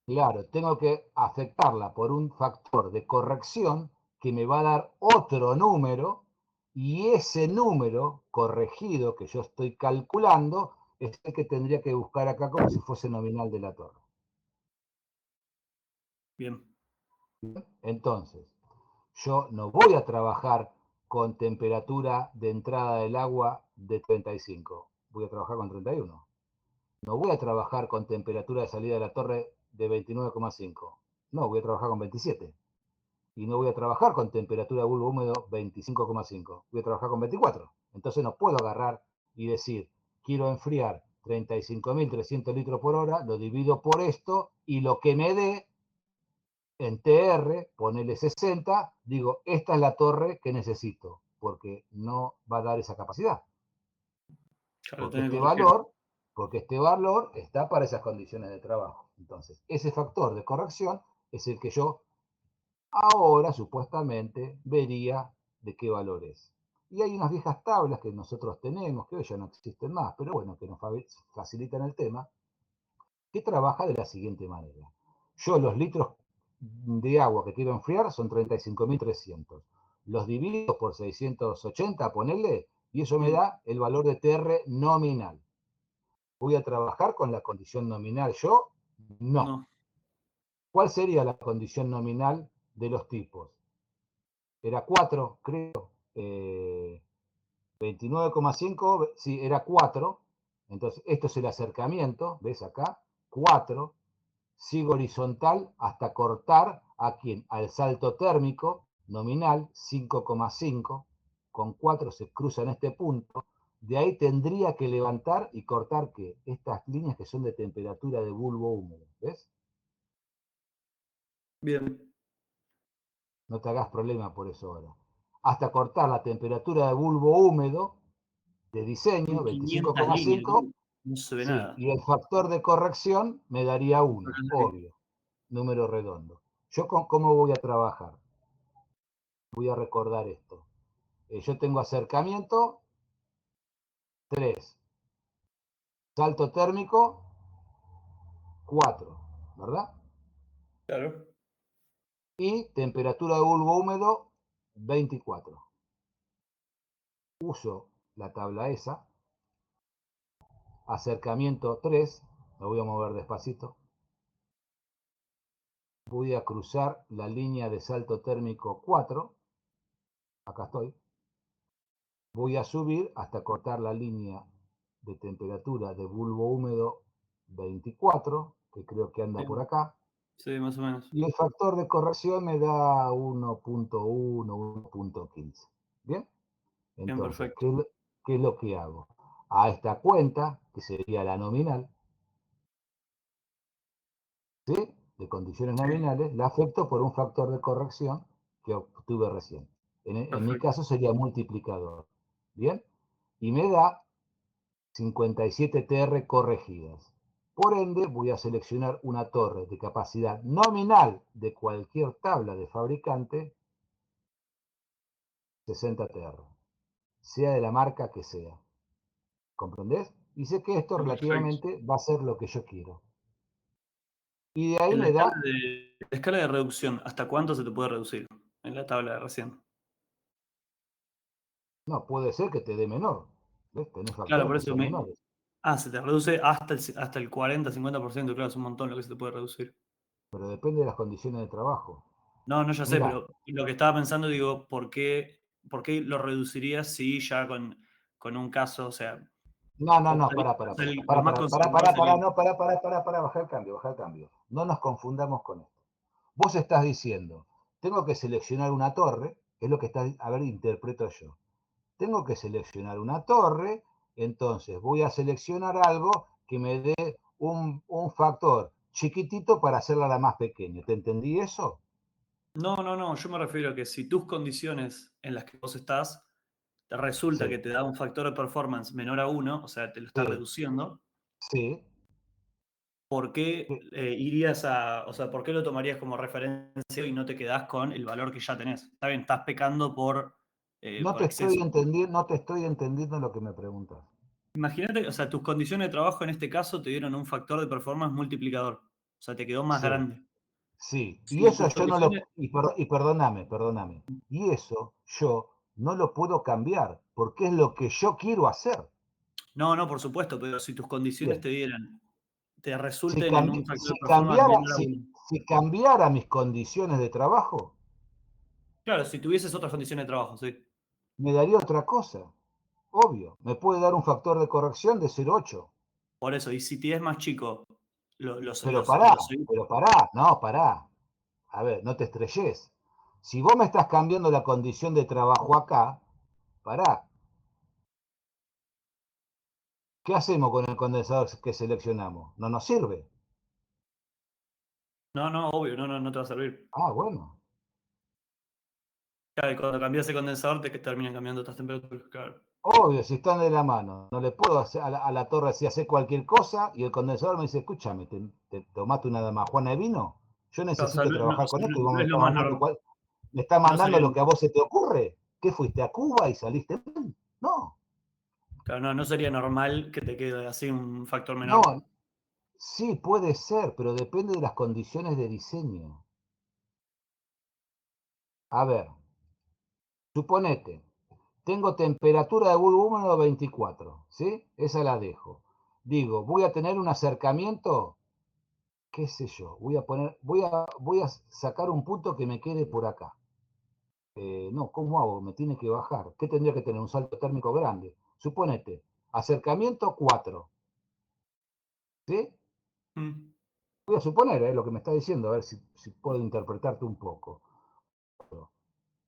claro, tengo que afectarla por un factor de corrección que me va a dar otro número y ese número corregido que yo estoy calculando es el que tendría que buscar acá como si fuese nominal de la torre. Bien. Entonces, yo no voy a trabajar con temperatura de entrada del agua de 35, voy a trabajar con 31. No voy a trabajar con temperatura de salida de la torre de 29,5. No, voy a trabajar con 27. Y no voy a trabajar con temperatura de bulbo húmedo 25,5. Voy a trabajar con 24. Entonces no puedo agarrar y decir, quiero enfriar 35.300 litros por hora, lo divido por esto y lo que me dé en TR, ponele 60, digo, esta es la torre que necesito, porque no va a dar esa capacidad. Claro, Porque tenés que este corregir. valor, porque este valor está para esas condiciones de trabajo. Entonces, ese factor de corrección es el que yo ahora supuestamente vería de qué valor es. Y hay unas viejas tablas que nosotros tenemos, que hoy ya no existen más, pero bueno, que nos facilitan el tema, que trabaja de la siguiente manera. Yo los litros de agua que quiero enfriar son 35.300. Los divido por 680, ponele, y eso me da el valor de TR nominal. ¿Voy a trabajar con la condición nominal yo? No. No. ¿Cuál sería la condición nominal de los tipos? Era 4, creo. 29,5, sí, era 4. Entonces, esto es el acercamiento, ¿ves acá? 4. Sigo horizontal hasta cortar a quién? Al salto térmico nominal 5,5. Con 4 se cruza en este punto. De ahí tendría que levantar y cortar ¿qué? Estas líneas que son de temperatura de bulbo húmedo. ¿Ves? Bien. No te hagas problema por eso ahora. Hasta cortar la temperatura de bulbo húmedo de diseño, Son 500 líneas, 25,5. no se ve Sí, nada. y el factor de corrección me daría 1, obvio. Número redondo. ¿Yo cómo voy a trabajar? Voy a recordar esto. Yo tengo acercamiento 3, salto térmico 4, ¿verdad? Claro. Y temperatura de bulbo húmedo 24. Uso la tabla esa acercamiento 3, me voy a mover despacito. Voy a cruzar la línea de salto térmico 4, acá estoy. Voy a subir hasta cortar la línea de temperatura de bulbo húmedo 24, que creo que anda por acá. Sí, más o menos. Y el factor de corrección me da 1.1, 1.15. ¿Bien? Bien, Entonces, perfecto. ¿qué es lo que hago? A esta cuenta, que sería la nominal, ¿sí?, de condiciones Sí, nominales, la afecto por un factor de corrección que obtuve recién. En mi perfecto. caso sería multiplicador. ¿Bien? Y me da 57 TR corregidas. Por ende, voy a seleccionar una torre de capacidad nominal de cualquier tabla de fabricante, 60 TR, sea de la marca que sea. ¿Comprendés? Y sé que esto Bien, perfecto. relativamente va a ser lo que yo quiero. Y de ahí En me da, la escala de reducción, ¿hasta cuánto se te puede reducir en la tabla de recién? no, puede ser que te dé menor. ¿Ves? Tenés Claro, factores por que eso son menores. se te reduce hasta el 40-50%, claro, es un montón lo que se te puede reducir. Pero depende de las condiciones de trabajo. No, no, ya sé, Mirá, pero lo que estaba pensando, digo, ¿por qué lo reducirías si ya con un caso, o sea, no, los más conservadores serían? no, baja el cambio. No nos confundamos con esto. Vos estás diciendo, tengo que seleccionar una torre, es lo que estás, a ver, interpreto yo. Tengo que seleccionar una torre, entonces voy a seleccionar algo que me dé un factor chiquitito para hacerla la más pequeña. ¿Te entendí eso? No, no, no, yo me refiero a que si tus condiciones en las que vos estás, te resulta que Sí, te da un factor de performance menor a 1, o sea, te lo está sí, reduciendo, sí. ¿por qué Sí. o sea, por qué lo tomarías como referencia y no te quedás con el valor que ya tenés? Está bien, estás pecando por exceso. No te estoy entendiendo lo que me preguntas. Imagínate, o sea, tus condiciones de trabajo en este caso te dieron un factor de performance multiplicador, o sea, te quedó más Sí, grande. sí. Y Si eso tus yo no lo... condiciones, Y perdóname. Y eso yo no lo puedo cambiar, porque es lo que yo quiero hacer. no, no, por supuesto, pero si tus condiciones Bien. te Si, resulten en un si factor de performance menor a 1. si cambiara mis condiciones de trabajo, Claro, si tuvieses otras condiciones de trabajo, sí. me daría otra cosa. Obvio, me puede dar un factor de corrección de 0,8. Por eso, y si tienes más chico, Pero seguís. pará. A ver, no te estrelles. Si vos me estás cambiando la condición de trabajo acá, pará. ¿Qué hacemos con el condensador que seleccionamos? No nos sirve. No, no, obvio, no, no, no te va a servir. Ah, bueno. Claro, y cuando cambias el condensador te que terminan cambiando otras temperaturas, claro. Obvio, si están de la mano. No le puedo hacer a la torre si hace cualquier cosa y el condensador me dice, escúchame, ¿te tomaste una damajuana de vino? Yo Claro, o sea, necesito o trabajar con sea, esto y vos no me es lo estás más mandando normal. me estás No mandando sería, lo que a vos se te ocurre. ¿Qué fuiste a Cuba y saliste mal? No, claro, no, no sería normal que te quede así un factor no. menor. Sí, puede ser, pero depende de las condiciones de diseño. A ver, suponete, tengo temperatura de bulbo húmedo 24, ¿sí? Esa la dejo. Digo, voy a tener un acercamiento, qué sé yo, voy a sacar un punto que me quede por acá. No, ¿cómo hago? Me tiene que bajar. ¿Qué tendría que tener? Un salto térmico grande. Suponete, acercamiento 4, ¿sí? Mm. Voy a suponer, lo que me está diciendo, a ver si puedo interpretarte un poco.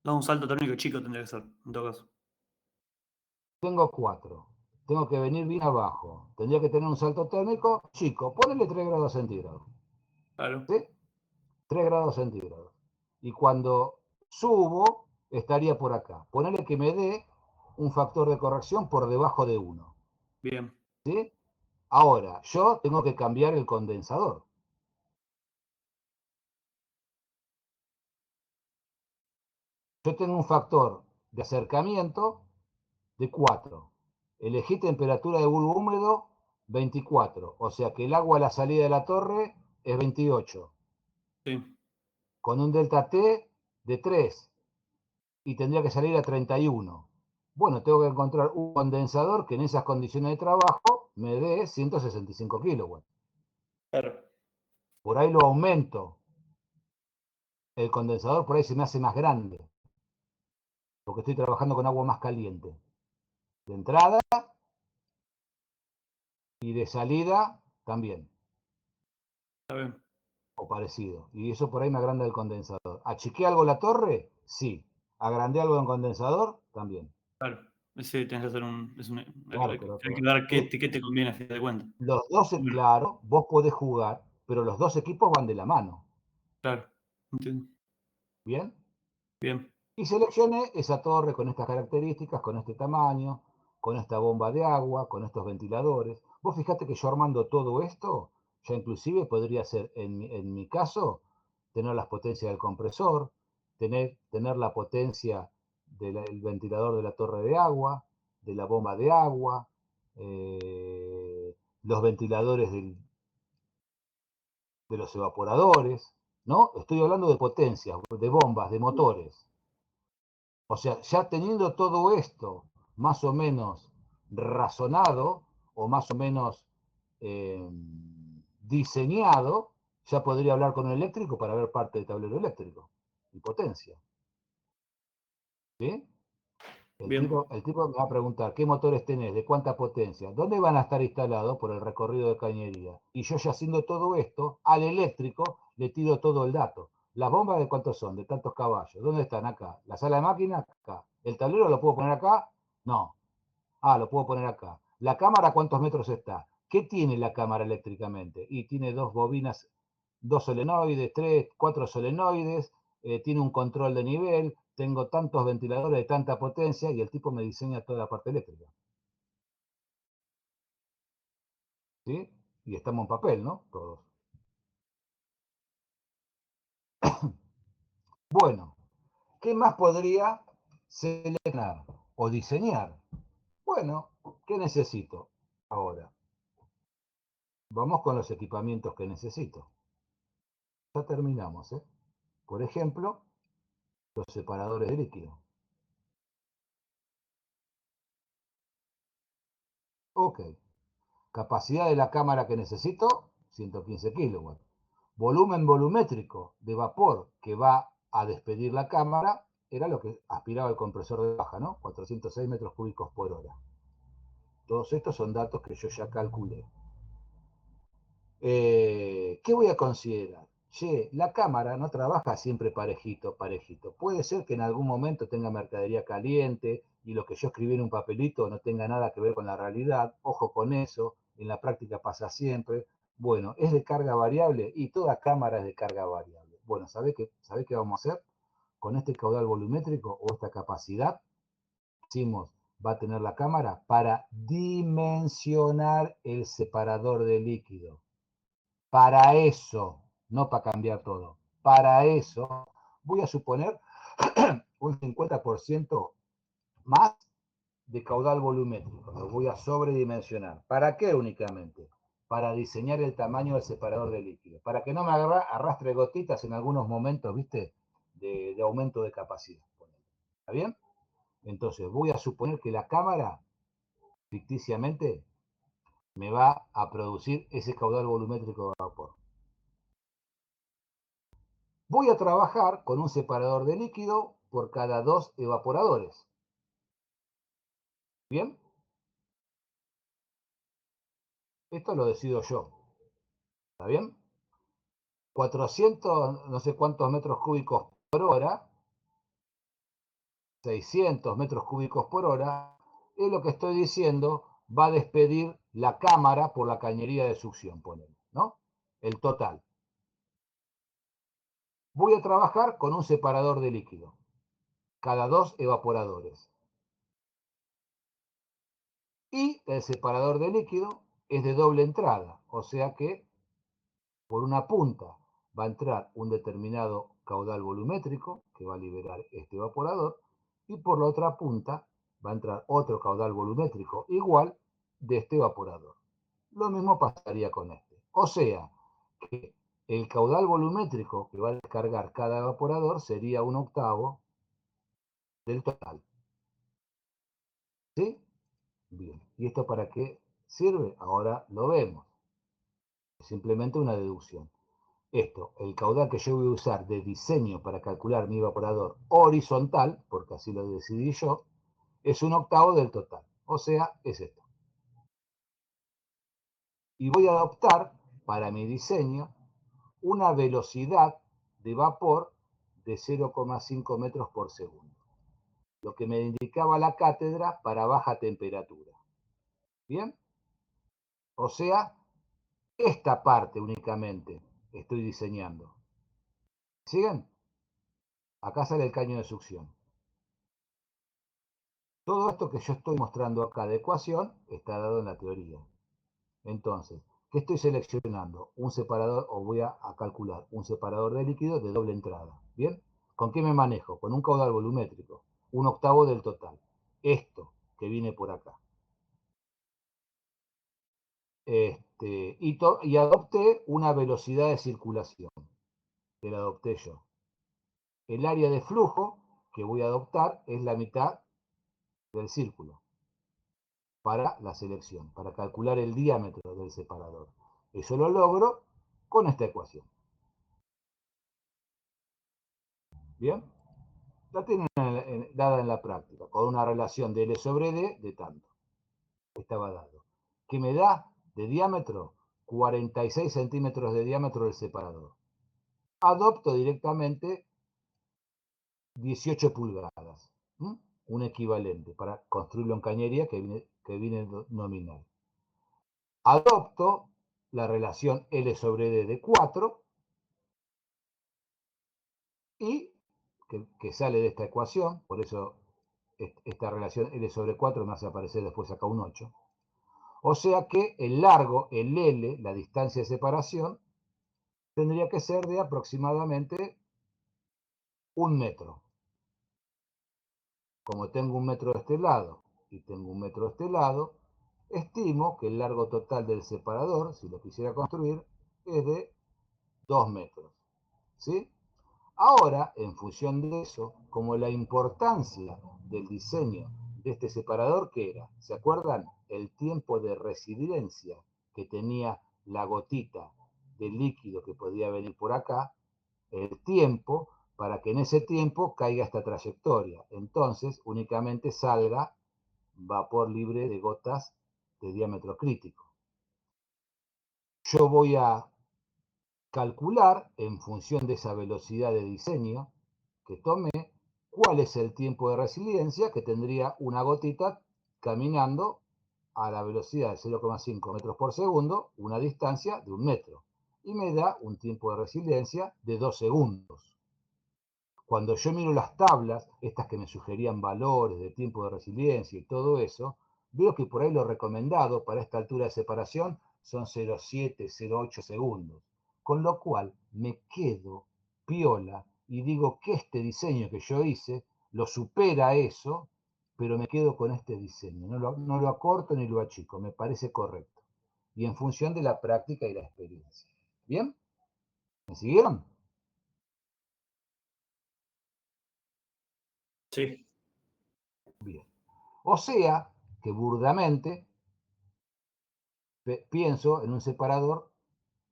No, un salto térmico chico tendría que ser, en todo caso. Tengo 4. Tengo que venir bien abajo. Tendría que tener un salto térmico chico. Ponele 3 grados centígrados. Claro, ¿Sí? 3 grados centígrados. Y cuando subo, estaría por acá. Ponele que me dé un factor de corrección por debajo de 1. bien. ¿Sí? Ahora, yo tengo que cambiar el condensador. Yo tengo un factor de acercamiento de 4. Elegí temperatura de bulbo húmedo 24. O sea que el agua a la salida de la torre es 28. Sí, Con un delta T de 3 y tendría que salir a 31. Bueno, tengo que encontrar un condensador que en esas condiciones de trabajo me dé 165 kilowatts. Claro. Por ahí lo aumento. El condensador por ahí se me hace más grande, porque estoy trabajando con agua más caliente. De entrada y de salida también. Está bien. O parecido. Y eso por ahí me agranda el condensador. ¿Achiqué algo la torre? Sí. ¿Agrandé algo en condensador? También. Claro. Sí, tienes que hacer Claro, hay pero que ver qué te conviene a fin de cuentas. los dos, Bueno, claro, vos podés jugar, pero los dos equipos van de la mano. claro. Entiendo. ¿Bien? Bien. Y seleccioné esa torre con estas características, con este tamaño, con esta bomba de agua, con estos ventiladores. Vos fijate que yo armando todo esto, ya inclusive podría ser, en mi caso, tener las potencias del compresor, tener la potencia del ventilador de la torre de agua, de la bomba de agua, los ventiladores de los evaporadores, ¿no? Estoy hablando de potencias, de bombas, de motores. O sea, ya teniendo todo esto más o menos razonado o más o menos diseñado, ya podría hablar con un eléctrico para ver parte del tablero eléctrico y potencia. ¿Sí? Bien. El tipo me va a preguntar, ¿qué motores tenés? ¿De cuánta potencia? ¿Dónde van a estar instalados por el recorrido de cañería? Y yo ya haciendo todo esto, al eléctrico le tiro todo el dato. ¿Las bombas de cuántos son? De tantos caballos. ¿Dónde están? Acá. ¿La sala de máquinas? Acá. ¿El tablero lo puedo poner acá? No. Ah, lo puedo poner acá. ¿La cámara cuántos metros está? ¿Qué tiene la cámara eléctricamente? Y tiene dos bobinas, dos solenoides, tres, cuatro solenoides, tiene un control de nivel, tengo tantos ventiladores de tanta potencia y el tipo me diseña toda la parte eléctrica. ¿Sí? Y estamos en papel, ¿no? Todos. Bueno, ¿qué más podría seleccionar o diseñar? Bueno, ¿qué necesito ahora? Vamos con los equipamientos que necesito. Ya terminamos, ¿eh? Por ejemplo, los separadores de líquido. Ok. Capacidad de la cámara que necesito, 115 kilowatts. Volumen volumétrico de vapor que va a despedir la cámara, era lo que aspiraba el compresor de baja, ¿no? 406 metros cúbicos por hora. Todos estos son datos que yo ya calculé. ¿Qué voy a considerar? Che, la cámara no trabaja siempre parejito, parejito. Puede ser que en algún momento tenga mercadería caliente y lo que yo escribí en un papelito no tenga nada que ver con la realidad. Ojo con eso, en la práctica pasa siempre. Bueno, ¿es de carga variable? Y toda cámara es de carga variable. Bueno, ¿sabe qué vamos a hacer? Con este caudal volumétrico o esta capacidad, decimos, va a tener la cámara para dimensionar el separador de líquido. Para eso, no para cambiar todo, para eso voy a suponer un 50% más de caudal volumétrico. Lo voy a sobredimensionar. ¿Para qué únicamente? Para diseñar el tamaño del separador de líquido. Para que no me arrastre gotitas en algunos momentos, ¿viste? De aumento de capacidad. ¿Está bien? Entonces voy a suponer que la cámara, ficticiamente, me va a producir ese caudal volumétrico de vapor. Voy a trabajar con un separador de líquido por cada 2 evaporadores. ¿Bien? Esto lo decido yo. ¿Está bien? 400, no sé cuántos metros cúbicos por hora, 600 metros cúbicos por hora, es lo que estoy diciendo, va a despedir la cámara por la cañería de succión, ponele, ¿no? El total. Voy a trabajar con un separador de líquido, cada 2 evaporadores. Y el separador de líquido es de doble entrada, o sea que por una punta va a entrar un determinado caudal volumétrico que va a liberar este evaporador y por la otra punta va a entrar otro caudal volumétrico igual de este evaporador. Lo mismo pasaría con este. O sea que el caudal volumétrico que va a descargar cada evaporador sería un octavo del total. ¿Sí? Bien. ¿Y esto para qué ¿Sirve? Ahora lo vemos. Es simplemente una deducción. Esto, el caudal que yo voy a usar de diseño para calcular mi evaporador horizontal, porque así lo decidí yo, es 1/8 del total. O sea, es esto. Y voy a adoptar para mi diseño una velocidad de vapor de 0,5 metros por segundo, lo que me indicaba la cátedra para baja temperatura. ¿Bien? O sea, esta parte únicamente estoy diseñando. ¿Siguen? Acá sale el caño de succión. Todo esto que yo estoy mostrando acá de ecuación está dado en la teoría. Entonces, ¿qué estoy seleccionando? Un separador, o voy a calcular un separador de líquido de doble entrada. ¿Bien? ¿Con qué me manejo? Con un caudal volumétrico, 1/8 del total. Esto que viene por acá. Y adopté una velocidad de circulación, que la adopté yo. El área de flujo que voy a adoptar es la mitad del círculo para la selección, para calcular el diámetro del separador. Eso lo logro con esta ecuación. ¿Bien? La tienen dada en la práctica, con una relación de L sobre D de tanto. Estaba dado. Que me da de diámetro 46 centímetros de diámetro del separador. Adopto directamente 18 pulgadas. Un equivalente para construirlo en cañería que viene nominal. Adopto la relación L sobre D de 4 y que sale de esta ecuación, por eso esta relación L sobre 4 me hace aparecer después acá un 8. O sea que el largo, el L, la distancia de separación, tendría que ser de aproximadamente 1 metro. Como tengo 1 metro de este lado y tengo 1 metro de este lado, estimo que el largo total del separador, si lo quisiera construir, es de 2 metros. ¿Sí? Ahora, en función de eso, como la importancia del diseño de este separador, ¿qué era? ¿Se acuerdan? El tiempo de residencia que tenía la gotita de líquido que podía venir por acá, el tiempo para que en ese tiempo caiga esta trayectoria. Entonces, únicamente salga vapor libre de gotas de diámetro crítico. Yo voy a calcular en función de esa velocidad de diseño que tomé cuál es el tiempo de resiliencia que tendría una gotita caminando a la velocidad de 0,5 metros por segundo, una distancia de 1 metro. Y me da un tiempo de resiliencia de 2 segundos. Cuando yo miro las tablas, estas que me sugerían valores de tiempo de resiliencia y todo eso, veo que por ahí lo recomendado para esta altura de separación son 0,7, 0,8 segundos. Con lo cual me quedo piola y digo que este diseño que yo hice lo supera eso, pero me quedo con este diseño. No lo acorto ni lo achico, me parece correcto. Y en función de la práctica y la experiencia. ¿Bien? ¿Me siguieron? Sí. Bien. O sea que burdamente pienso en un separador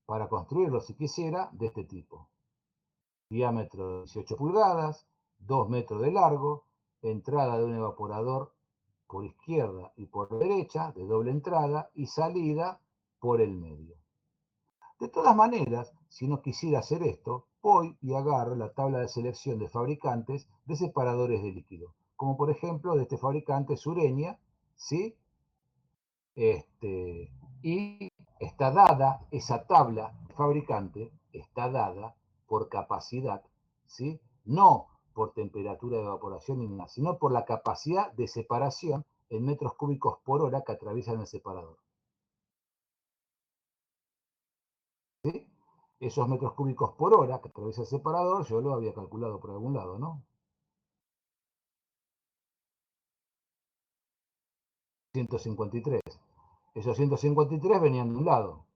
para construirlo, si quisiera, de este tipo. Diámetro de 18 pulgadas, 2 metros de largo, entrada de un evaporador por izquierda y por derecha, de doble entrada, y salida por el medio. De todas maneras, si no quisiera hacer esto, voy y agarro la tabla de selección de fabricantes de separadores de líquido, como por ejemplo de este fabricante Sureña, ¿sí? Y está dada, esa tabla fabricante está dada por capacidad, ¿sí? No por temperatura de evaporación ni nada, sino por la capacidad de separación en metros cúbicos por hora que atraviesan el separador. ¿Sí? Esos metros cúbicos por hora que atraviesa el separador, yo lo había calculado por algún lado, ¿no? 153. Esos 153 venían de un lado.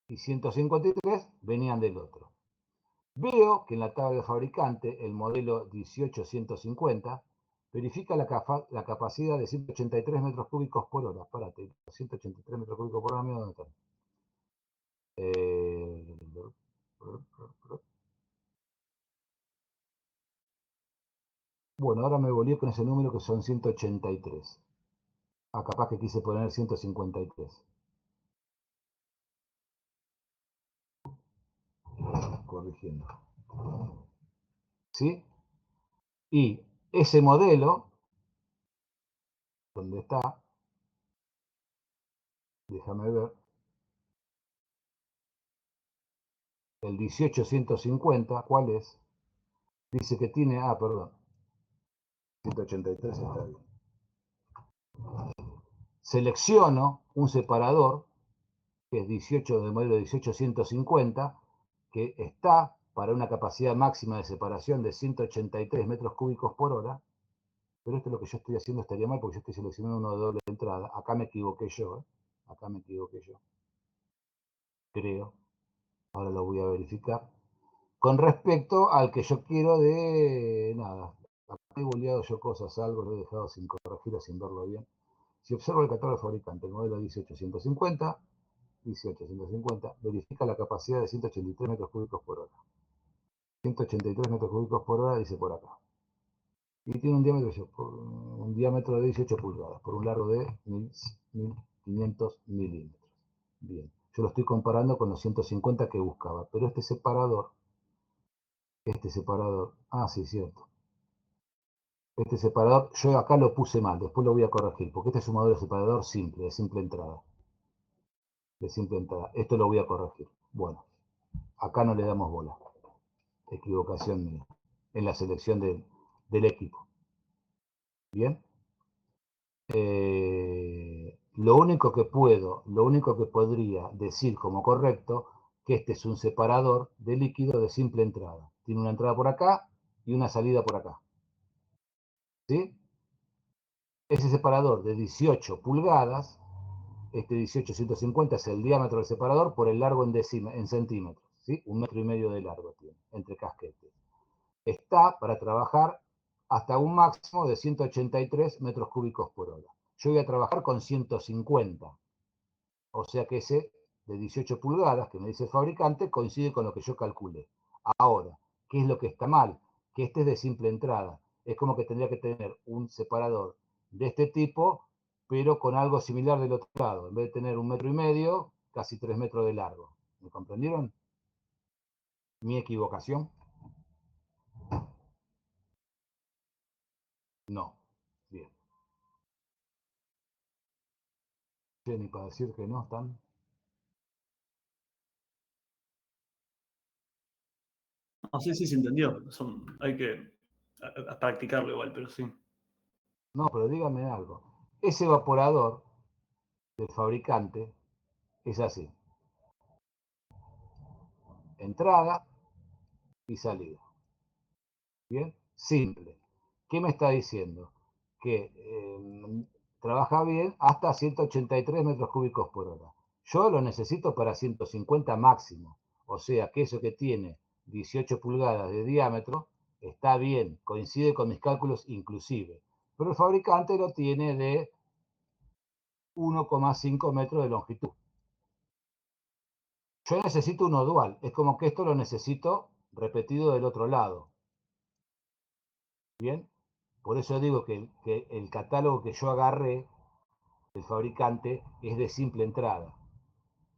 Y 153 venían del otro. Veo que en la tabla de fabricante, el modelo 18150 verifica la capacidad de 183 metros cúbicos por hora. Párate, 183 metros cúbicos por hora, mira dónde están. Bueno, ahora me volví con ese número que son 183. Ah, capaz que quise poner 153. Corrigiendo. ¿Sí? Y ese modelo, ¿dónde está? Déjame ver. El 18150, ¿cuál es? Dice que tiene, perdón, 183 está bien. Selecciono un separador, que es 18 del modelo 18150, que está para una capacidad máxima de separación de 183 metros cúbicos por hora, pero esto es lo que yo estoy haciendo, estaría mal porque yo estoy seleccionando uno de doble entrada. Acá me equivoqué yo, acá me equivoqué yo. Creo. Ahora lo voy a verificar. Con respecto al que yo quiero de nada. Acá he boleado yo cosas, algo lo he dejado sin corregir o sin verlo bien. Si observo el catálogo del fabricante, el modelo 18150, verifica la capacidad de 183 metros cúbicos por hora. 183 metros cúbicos por hora dice por acá. Y tiene un diámetro de 18 pulgadas por un largo de 1500 milímetros. Bien, yo lo estoy comparando con los 150 que buscaba, pero este separador, sí, cierto. Este separador, yo acá lo puse mal, después lo voy a corregir, porque este es un modelo separador simple, de simple entrada. Esto lo voy a corregir. Bueno, acá no le damos bola. Equivocación mía. En la selección del equipo. Bien. Lo único que podría decir como correcto, que este es un separador de líquido de simple entrada. Tiene una entrada por acá y una salida por acá. ¿Sí? Ese separador de 18 pulgadas, este 18-150 es el diámetro del separador por el largo en centímetros. ¿Sí? 1,5 metros de largo tiene, entre casquetes. Está para trabajar hasta un máximo de 183 metros cúbicos por hora. Yo voy a trabajar con 150. O sea que ese de 18 pulgadas que me dice el fabricante coincide con lo que yo calculé. Ahora, ¿qué es lo que está mal? Que este es de simple entrada. Es como que tendría que tener un separador de este tipo, pero con algo similar del otro lado. En vez de tener 1,5 metros, casi 3 metros de largo. ¿Me comprendieron? ¿Mi equivocación? No. Bien. Ni para decir que no están. No, sí, sí, se entendió. Hay que practicarlo igual, pero sí. No, pero dígame algo. Ese evaporador del fabricante es así. Entrada y salida. Bien, simple. ¿Qué me está diciendo? Que trabaja bien hasta 183 metros cúbicos por hora. Yo lo necesito para 150 máximo. O sea que eso que tiene 18 pulgadas de diámetro está bien, coincide con mis cálculos inclusive. Pero el fabricante lo tiene de 1,5 metros de longitud. Yo necesito uno dual. Es como que esto lo necesito repetido del otro lado. Bien. Por eso digo que el catálogo que yo agarré del fabricante es de simple entrada.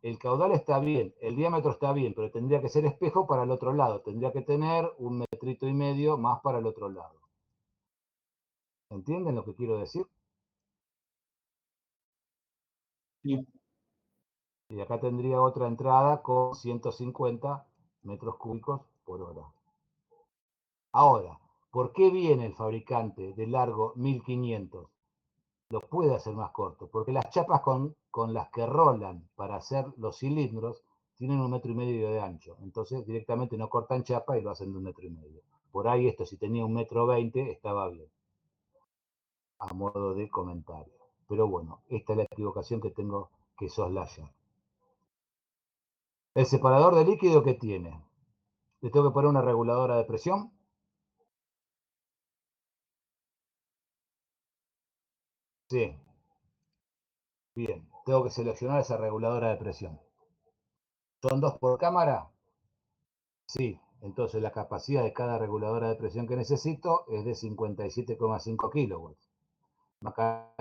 El caudal está bien, el diámetro está bien, pero tendría que ser espejo para el otro lado. Tendría que tener 1,5 metros más para el otro lado. ¿Entienden lo que quiero decir? Sí. Y acá tendría otra entrada con 150 metros cúbicos por hora. Ahora, ¿por qué viene el fabricante de largo 1500? Lo puede hacer más corto, porque las chapas con las que rolan para hacer los cilindros tienen 1,5 metros de ancho. Entonces directamente no cortan chapa y lo hacen de 1,5 metros. Por ahí esto, si tenía 1,20 m, estaba bien. A modo de comentario. Pero bueno, esta es la equivocación que tengo que soslayar. El separador de líquido que tiene ¿Le tengo que poner una reguladora de presión? Sí. Bien, tengo que seleccionar esa reguladora de presión. ¿Son 2 por cámara? Sí. Entonces la capacidad de cada reguladora de presión que necesito es de 57,5 kilowatts. Acá,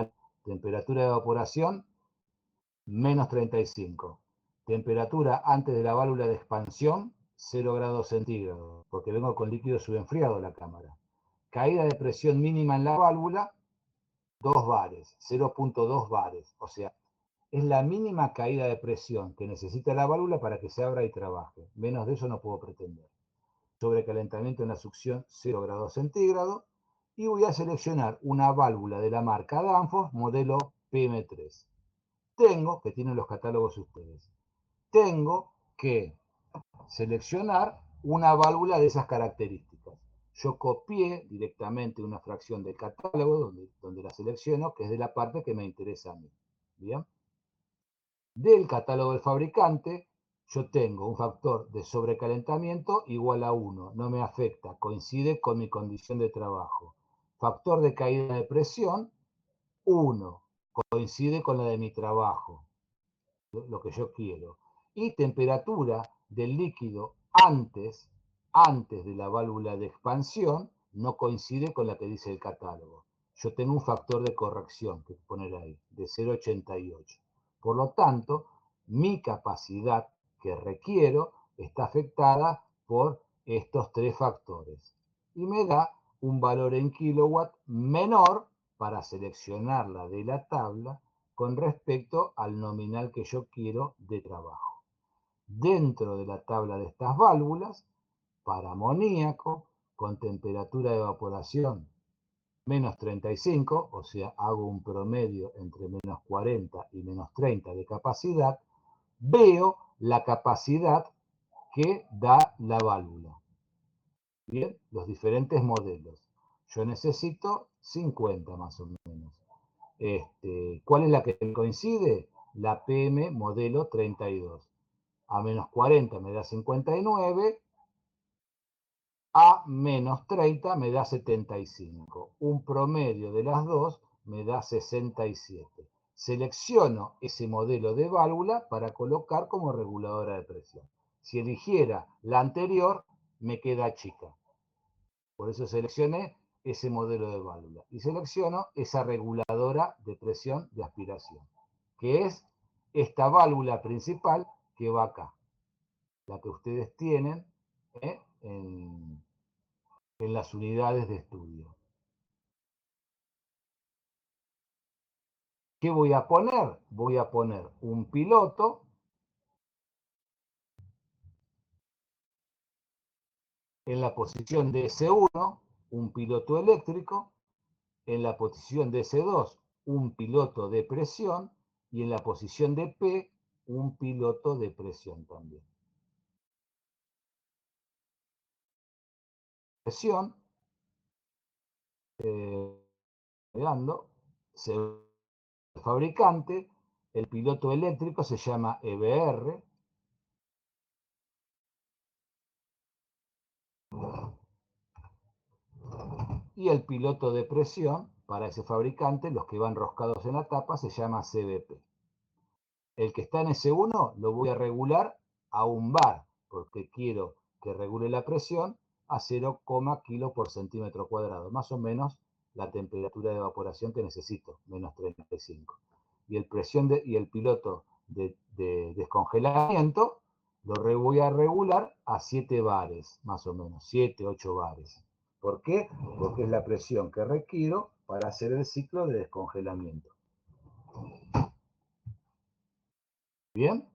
temperatura de evaporación, menos 35. Temperatura antes de la válvula de expansión, 0 grados centígrados, porque vengo con líquido subenfriado la cámara. Caída de presión mínima en la válvula, 2 bares, 0,2 bares. O sea, es la mínima caída de presión que necesita la válvula para que se abra y trabaje. Menos de eso no puedo pretender. Sobrecalentamiento en la succión, 0 grados centígrados. Y voy a seleccionar una válvula de la marca Danfoss, modelo PM3. Tengo, que tienen los catálogos ustedes, tengo que seleccionar una válvula de esas características. Yo copié directamente una fracción del catálogo donde la selecciono, que es de la parte que me interesa a mí. ¿Bien? Del catálogo del fabricante, yo tengo un factor de sobrecalentamiento igual a 1. No me afecta, coincide con mi condición de trabajo. Factor de caída de presión, 1. Coincide con la de mi trabajo, lo que yo quiero. Y temperatura del líquido antes de la válvula de expansión no coincide con la que dice el catálogo. Yo tengo un factor de corrección que poner ahí, de 0,88. Por lo tanto, mi capacidad que requiero está afectada por estos 3 factores. Y me da un valor en kilowatt menor para seleccionarla de la tabla con respecto al nominal que yo quiero de trabajo. Dentro de la tabla de estas válvulas, para amoníaco, con temperatura de evaporación menos 35, o sea, hago un promedio entre menos 40 y menos 30 de capacidad, veo la capacidad que da la válvula. Bien, los diferentes modelos. Yo necesito 50 más o menos. ¿Cuál es la que coincide? La PM modelo 32. A menos 40 me da 59, a menos 30 me da 75. Un promedio de las dos me da 67. Selecciono ese modelo de válvula para colocar como reguladora de presión. Si eligiera la anterior, me queda chica. Por eso seleccioné ese modelo de válvula. Y selecciono esa reguladora de presión de aspiración, que es esta válvula principal que va acá. La que ustedes tienen en las unidades de estudio. ¿Qué voy a poner? Voy a poner un piloto en la posición de S1, un piloto eléctrico, en la posición de S2, un piloto de presión, y en la posición de P, un piloto de presión también. Presión, el fabricante, el piloto eléctrico se llama EBR, y el piloto de presión, para ese fabricante, los que van roscados en la tapa, se llama CBP. El que está en S1 lo voy a regular a un bar, porque quiero que regule la presión a 0, kilo por centímetro cuadrado, más o menos la temperatura de evaporación que necesito, menos 35. Y el piloto de descongelamiento lo voy a regular a 7 bares, más o menos, 7, 8 bares. ¿Por qué? Porque es la presión que requiero para hacer el ciclo de descongelamiento. ¿Bien?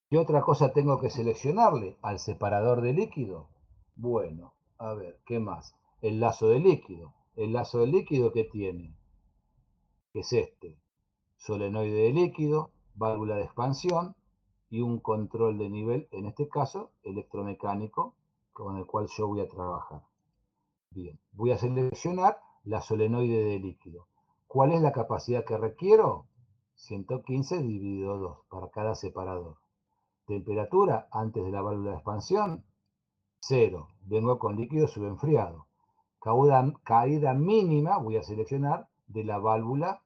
¿Qué otra cosa tengo que seleccionarle? Al separador de líquido. Bueno, a ver, ¿qué más? El lazo de líquido. El lazo de líquido que tiene, que es este. Solenoide de líquido, válvula de expansión y un control de nivel, en este caso, electromecánico, con el cual yo voy a trabajar. Bien, voy a seleccionar la solenoide de líquido. ¿Cuál es la capacidad que requiero? 115 dividido 2 para cada separador. Temperatura antes de la válvula de expansión, 0. Vengo con líquido subenfriado. Caída mínima, voy a seleccionar, de la válvula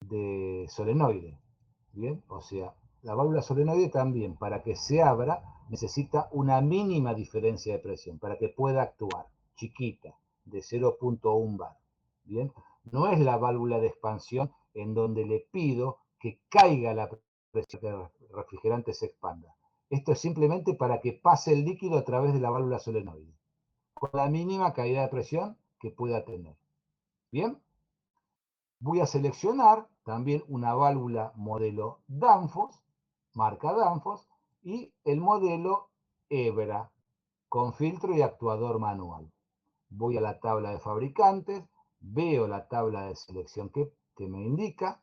de solenoide. Bien, o sea, la válvula solenoide también, para que se abra, necesita una mínima diferencia de presión, para que pueda actuar, chiquita, de 0.1 bar. Bien, no es la válvula de expansión en donde le pido que caiga la presión, que el refrigerante se expanda. Esto es simplemente para que pase el líquido a través de la válvula solenoide, con la mínima caída de presión que pueda tener. Bien, voy a seleccionar también una válvula modelo Danfoss, marca Danfoss, y el modelo Hebra, con filtro y actuador manual. Voy a la tabla de fabricantes, veo la tabla de selección que me indica,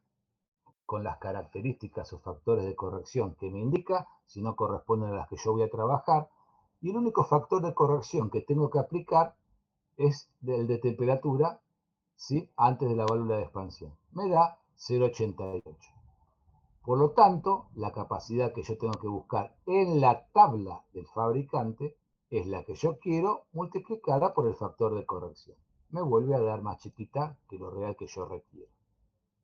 con las características o factores de corrección que me indica, si no corresponden a las que yo voy a trabajar, y el único factor de corrección que tengo que aplicar es el de temperatura, ¿sí?, antes de la válvula de expansión. Me da 0,88. Por lo tanto, la capacidad que yo tengo que buscar en la tabla del fabricante es la que yo quiero multiplicada por el factor de corrección. Me vuelve a dar más chiquita que lo real que yo requiero.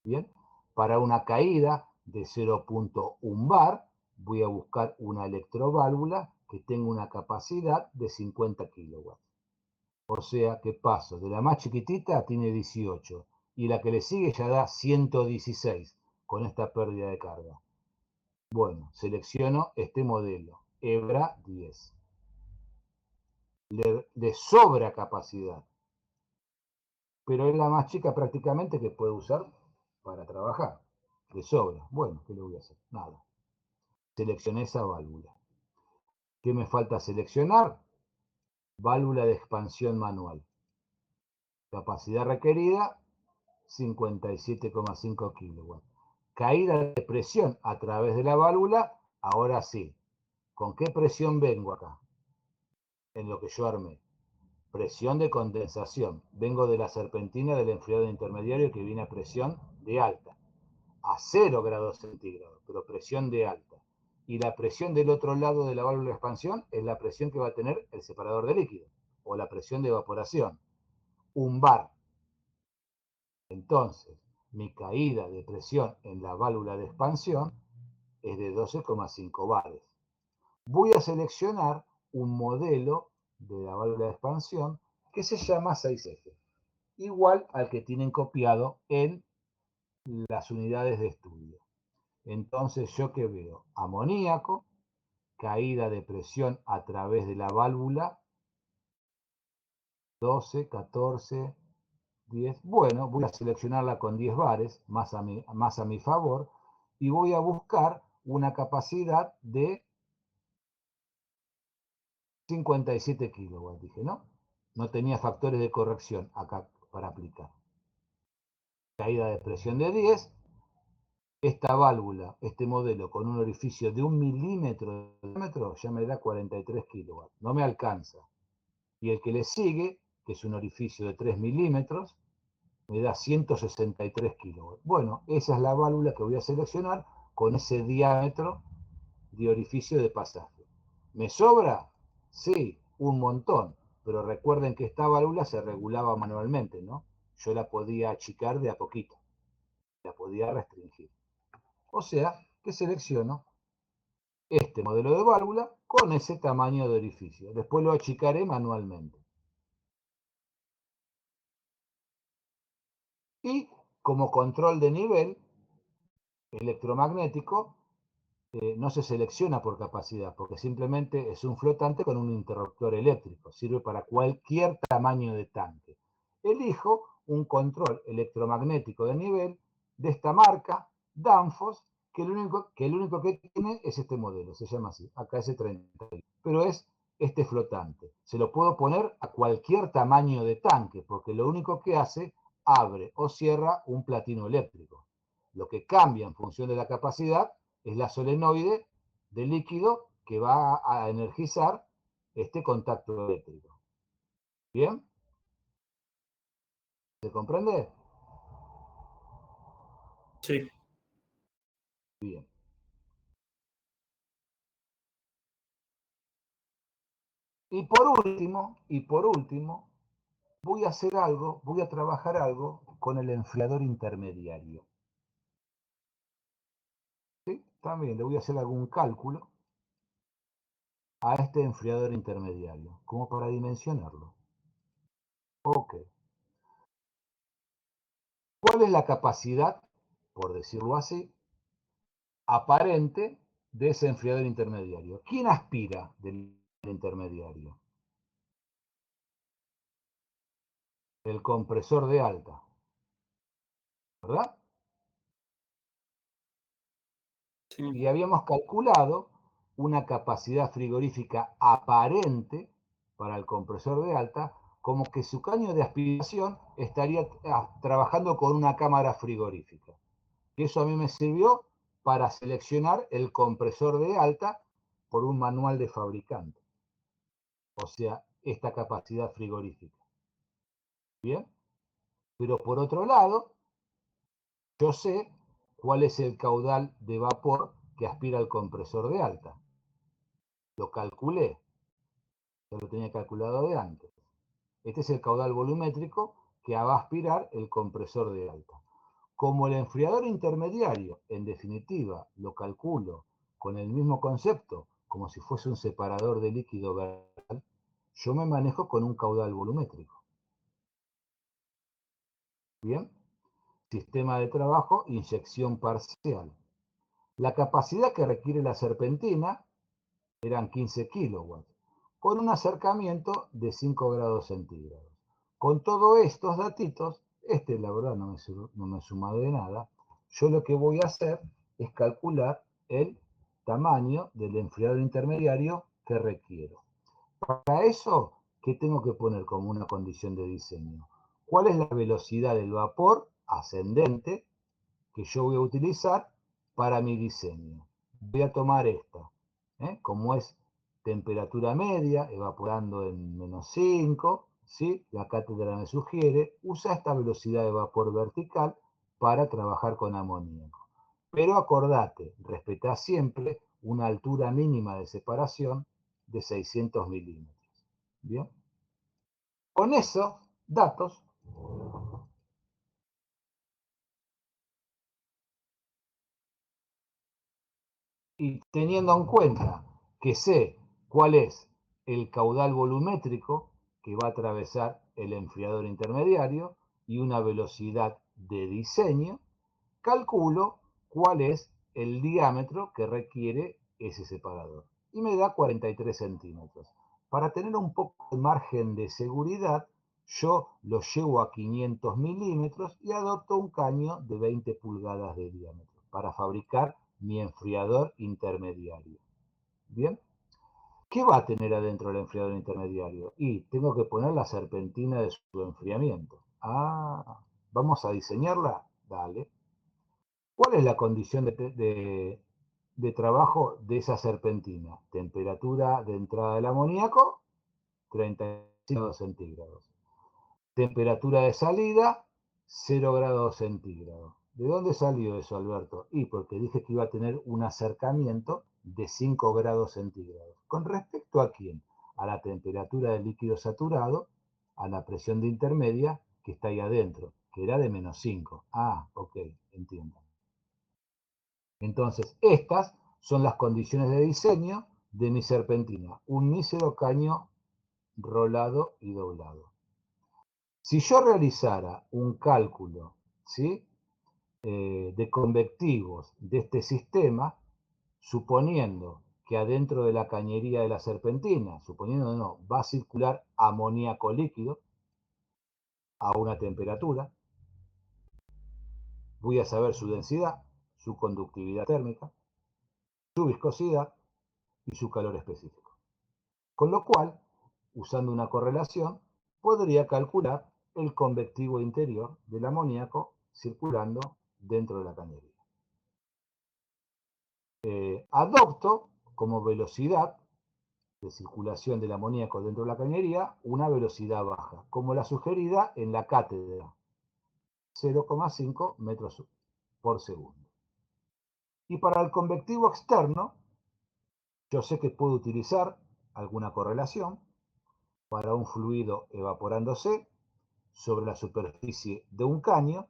Bien, para una caída de 0.1 bar, voy a buscar una electroválvula que tenga una capacidad de 50 kilowatts. O sea que paso de la más chiquitita, tiene 18, y la que le sigue ya da 116 con esta pérdida de carga. Bueno, selecciono este modelo, Hebra 10. Le sobra capacidad, pero es la más chica prácticamente que puedo usar para trabajar. Le sobra. Bueno, ¿qué le voy a hacer? Nada. Seleccioné esa válvula. ¿Qué me falta seleccionar? Válvula de expansión manual. Capacidad requerida, 57,5 kilowatts. Caída de presión a través de la válvula, ahora sí. ¿Con qué presión vengo acá? En lo que yo armé. Presión de condensación. Vengo de la serpentina del enfriado intermediario que viene a presión de alta. A 0 grados centígrados, pero presión de alta. Y la presión del otro lado de la válvula de expansión es la presión que va a tener el separador de líquido, o la presión de evaporación. 1 bar. Entonces, mi caída de presión en la válvula de expansión es de 12,5 bares. Voy a seleccionar un modelo de la válvula de expansión que se llama 6F, igual al que tienen copiado en las unidades de estudio. Entonces, ¿yo qué veo? Amoníaco, caída de presión a través de la válvula, 12, 14, 10. Bueno, voy a seleccionarla con 10 bares, más a mi favor, y voy a buscar una capacidad de 57 kilowatts, dije, ¿no? No tenía factores de corrección acá para aplicar. Caída de presión de 10. Esta válvula, este modelo, con un orificio de 1 milímetro de diámetro, ya me da 43 kilowatts. No me alcanza. Y el que le sigue, que es un orificio de 3 milímetros, me da 163 kilowatts. Bueno, esa es la válvula que voy a seleccionar con ese diámetro de orificio de pasaje. ¿Me sobra? Sí, un montón. Pero recuerden que esta válvula se regulaba manualmente, ¿no? Yo la podía achicar de a poquito. La podía restringir. O sea, que selecciono este modelo de válvula con ese tamaño de orificio. Después lo achicaré manualmente. Y como control de nivel electromagnético, no se selecciona por capacidad, porque simplemente es un flotante con un interruptor eléctrico. Sirve para cualquier tamaño de tanque. Elijo un control electromagnético de nivel de esta marca, Danfoss, que el único que tiene es este modelo, se llama así, AKS30. Pero es este flotante. Se lo puedo poner a cualquier tamaño de tanque, porque lo único que hace, abre o cierra un platino eléctrico. Lo que cambia en función de la capacidad es la solenoide de líquido que va a energizar este contacto eléctrico. ¿Bien? ¿Se comprende? Sí. Bien. Y por último, voy a hacer algo, voy a trabajar algo con el enfriador intermediario. ¿Sí? También le voy a hacer algún cálculo a este enfriador intermediario, como para dimensionarlo. Ok. ¿Cuál es la capacidad, por decirlo así, aparente de ese enfriador intermediario? ¿Quién aspira del intermediario? El compresor de alta, ¿verdad? Sí. Y habíamos calculado una capacidad frigorífica aparente para el compresor de alta, como que su caño de aspiración estaría trabajando con una cámara frigorífica. Y eso a mí me sirvió para seleccionar el compresor de alta por un manual de fabricante. O sea, esta capacidad frigorífica. ¿Bien? Pero por otro lado, yo sé cuál es el caudal de vapor que aspira el compresor de alta. Lo calculé, ya lo tenía calculado de antes. Este es el caudal volumétrico que va a aspirar el compresor de alta. Como el enfriador intermediario, en definitiva, lo calculo con el mismo concepto, como si fuese un separador de líquido vertical, yo me manejo con un caudal volumétrico. Bien, sistema de trabajo, inyección parcial. La capacidad que requiere la serpentina eran 15 kilowatts, con un acercamiento de 5 grados centígrados. Con todos estos datitos, la verdad no me suma de nada, yo lo que voy a hacer es calcular el tamaño del enfriador intermediario que requiero. Para eso, ¿qué tengo que poner como una condición de diseño? ¿Cuál es la velocidad del vapor ascendente que yo voy a utilizar para mi diseño? Voy a tomar esta, como es temperatura media, evaporando en -5, ¿sí? La cátedra me sugiere, usa esta velocidad de vapor vertical para trabajar con amoníaco. Pero acordate, respetá siempre una altura mínima de separación de 600 milímetros. ¿Bien? Con esos datos, y teniendo en cuenta que sé cuál es el caudal volumétrico que va a atravesar el enfriador intermediario y una velocidad de diseño, calculo cuál es el diámetro que requiere ese separador. Y me da 43 centímetros. Para tener un poco de margen de seguridad, yo lo llevo a 500 milímetros y adopto un caño de 20 pulgadas de diámetro para fabricar mi enfriador intermediario. ¿Bien? ¿Qué va a tener adentro el enfriador intermediario? Y tengo que poner la serpentina de su enfriamiento. Ah, ¿vamos a diseñarla? Dale. ¿Cuál es la condición de trabajo de esa serpentina? Temperatura de entrada del amoníaco, 35 grados centígrados. Temperatura de salida, 0 grados centígrados. ¿De dónde salió eso, Alberto? Y porque dije que iba a tener un acercamiento de 5 grados centígrados. ¿Con respecto a quién? A la temperatura del líquido saturado, a la presión de intermedia que está ahí adentro, que era de -5. Ah, ok, entiendo. Entonces, estas son las condiciones de diseño de mi serpentina. Un mísero caño rolado y doblado. Si yo realizara un cálculo, ¿sí? De convectivos de este sistema, suponiendo que adentro de la cañería de la serpentina, suponiendo no, va a circular amoníaco líquido a una temperatura, voy a saber su densidad, su conductividad térmica, su viscosidad y su calor específico. Con lo cual, usando una correlación, podría calcular el convectivo interior del amoníaco circulando dentro de la cañería. Adopto como velocidad de circulación del amoníaco dentro de la cañería una velocidad baja, como la sugerida en la cátedra, 0,5 metros por segundo. Y para el convectivo externo, yo sé que puedo utilizar alguna correlación, para un fluido evaporándose sobre la superficie de un caño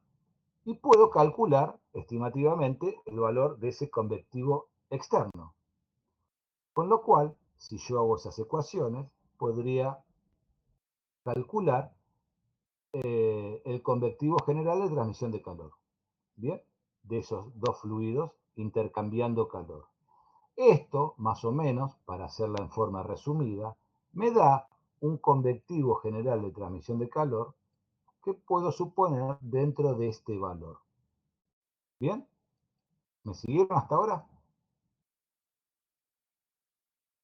y puedo calcular estimativamente el valor de ese convectivo externo. Con lo cual, si yo hago esas ecuaciones, podría calcular el convectivo general de transmisión de calor. Bien, de esos dos fluidos intercambiando calor. Esto, más o menos, para hacerla en forma resumida, me da un convectivo general de transmisión de calor que puedo suponer dentro de este valor. ¿Bien? ¿Me siguieron hasta ahora?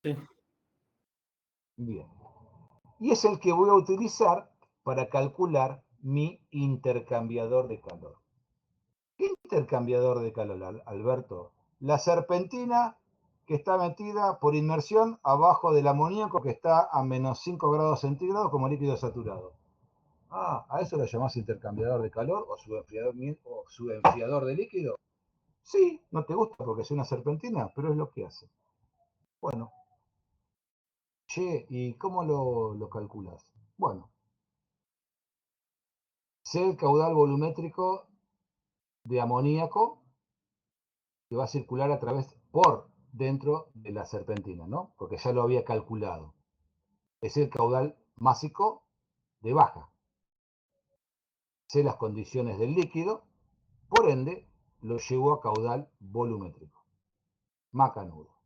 Sí. Bien. Y es el que voy a utilizar para calcular mi intercambiador de calor. ¿Qué intercambiador de calor, Alberto? La serpentina que está metida por inmersión abajo del amoníaco que está a menos 5 grados centígrados como líquido saturado. Ah, ¿a eso lo llamás intercambiador de calor o su enfriador de líquido? Sí, no te gusta porque es una serpentina, pero es lo que hace. Bueno, che, ¿y cómo lo calculas? Bueno, sé el caudal volumétrico de amoníaco que va a circular a través, por dentro de la serpentina, ¿no? Porque ya lo había calculado. Es el caudal másico de baja. Sé las condiciones del líquido, por ende, lo llevo a caudal volumétrico. Macanudo.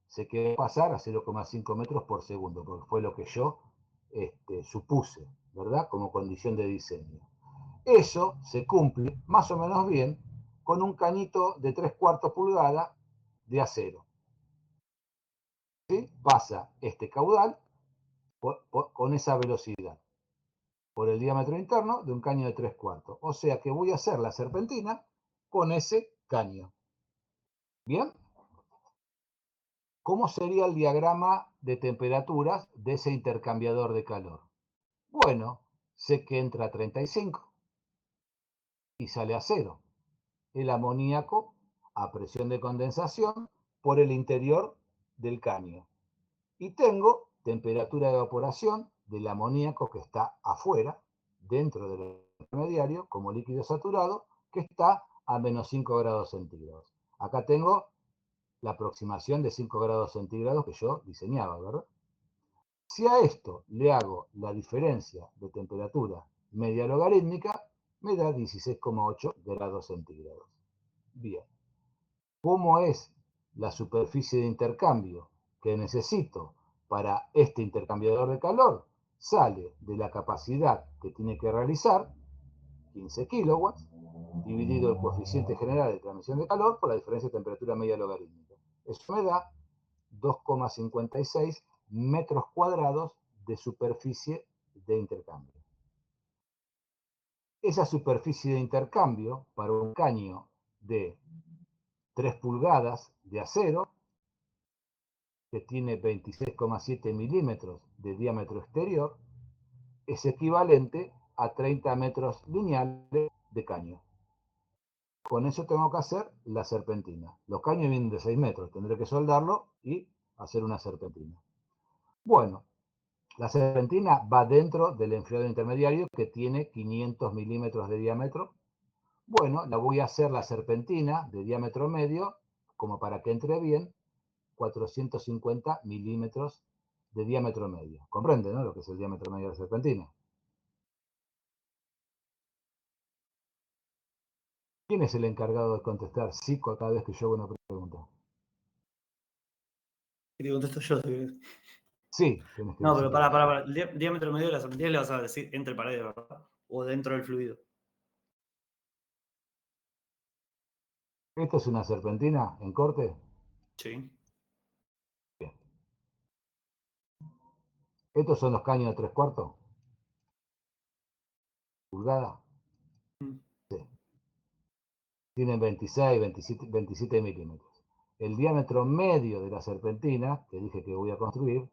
Sé que va a pasar a 0,5 metros por segundo, porque fue lo que yo supuse, ¿verdad? Como condición de diseño. Eso se cumple más o menos bien con un cañito de 3/4 pulgada de acero. ¿Sí? Pasa este caudal con esa velocidad por el diámetro interno de un caño de 3/4. O sea que voy a hacer la serpentina con ese caño. ¿Bien? ¿Cómo sería el diagrama de temperaturas de ese intercambiador de calor? Bueno, sé que entra a 35 y sale a 0. El amoníaco a presión de condensación por el interior del caño. Y tengo temperatura de evaporación del amoníaco que está afuera, dentro del intermediario, como líquido saturado, que está a menos 5 grados centígrados. Acá tengo la aproximación de 5 grados centígrados que yo diseñaba, ¿verdad? Si a esto le hago la diferencia de temperatura media logarítmica, me da 16,8 grados centígrados. Bien. ¿Cómo es la superficie de intercambio que necesito para este intercambiador de calor? Sale de la capacidad que tiene que realizar, 15 kilowatts, dividido el coeficiente general de transmisión de calor por la diferencia de temperatura media logarítmica. Eso me da 2,56 metros cuadrados de superficie de intercambio. Esa superficie de intercambio para un caño de 3 pulgadas de acero, que tiene 26,7 milímetros de diámetro exterior, es equivalente a 30 metros lineales de caño. Con eso tengo que hacer la serpentina. Los caños vienen de 6 metros, tendré que soldarlo y hacer una serpentina. Bueno, la serpentina va dentro del enfriador intermediario que tiene 500 milímetros de diámetro. Bueno, la voy a hacer la serpentina de diámetro medio, como para que entre bien, 450 milímetros de diámetro medio. ¿Comprende, no? Lo que es el diámetro medio de la serpentina. ¿Quién es el encargado de contestar sí cada vez que yo hago una pregunta? Y te contesto yo. Si Sí, tienes que no, pero decirlo. para. El diámetro medio de la serpentina le vas a decir entre paredes, ¿verdad? O dentro del fluido. ¿Esto es una serpentina en corte? Sí. Bien. ¿Estos son los caños de 3/4 pulgada? Mm. Sí. Tienen 26, 27 milímetros. El diámetro medio de la serpentina, que dije que voy a construir,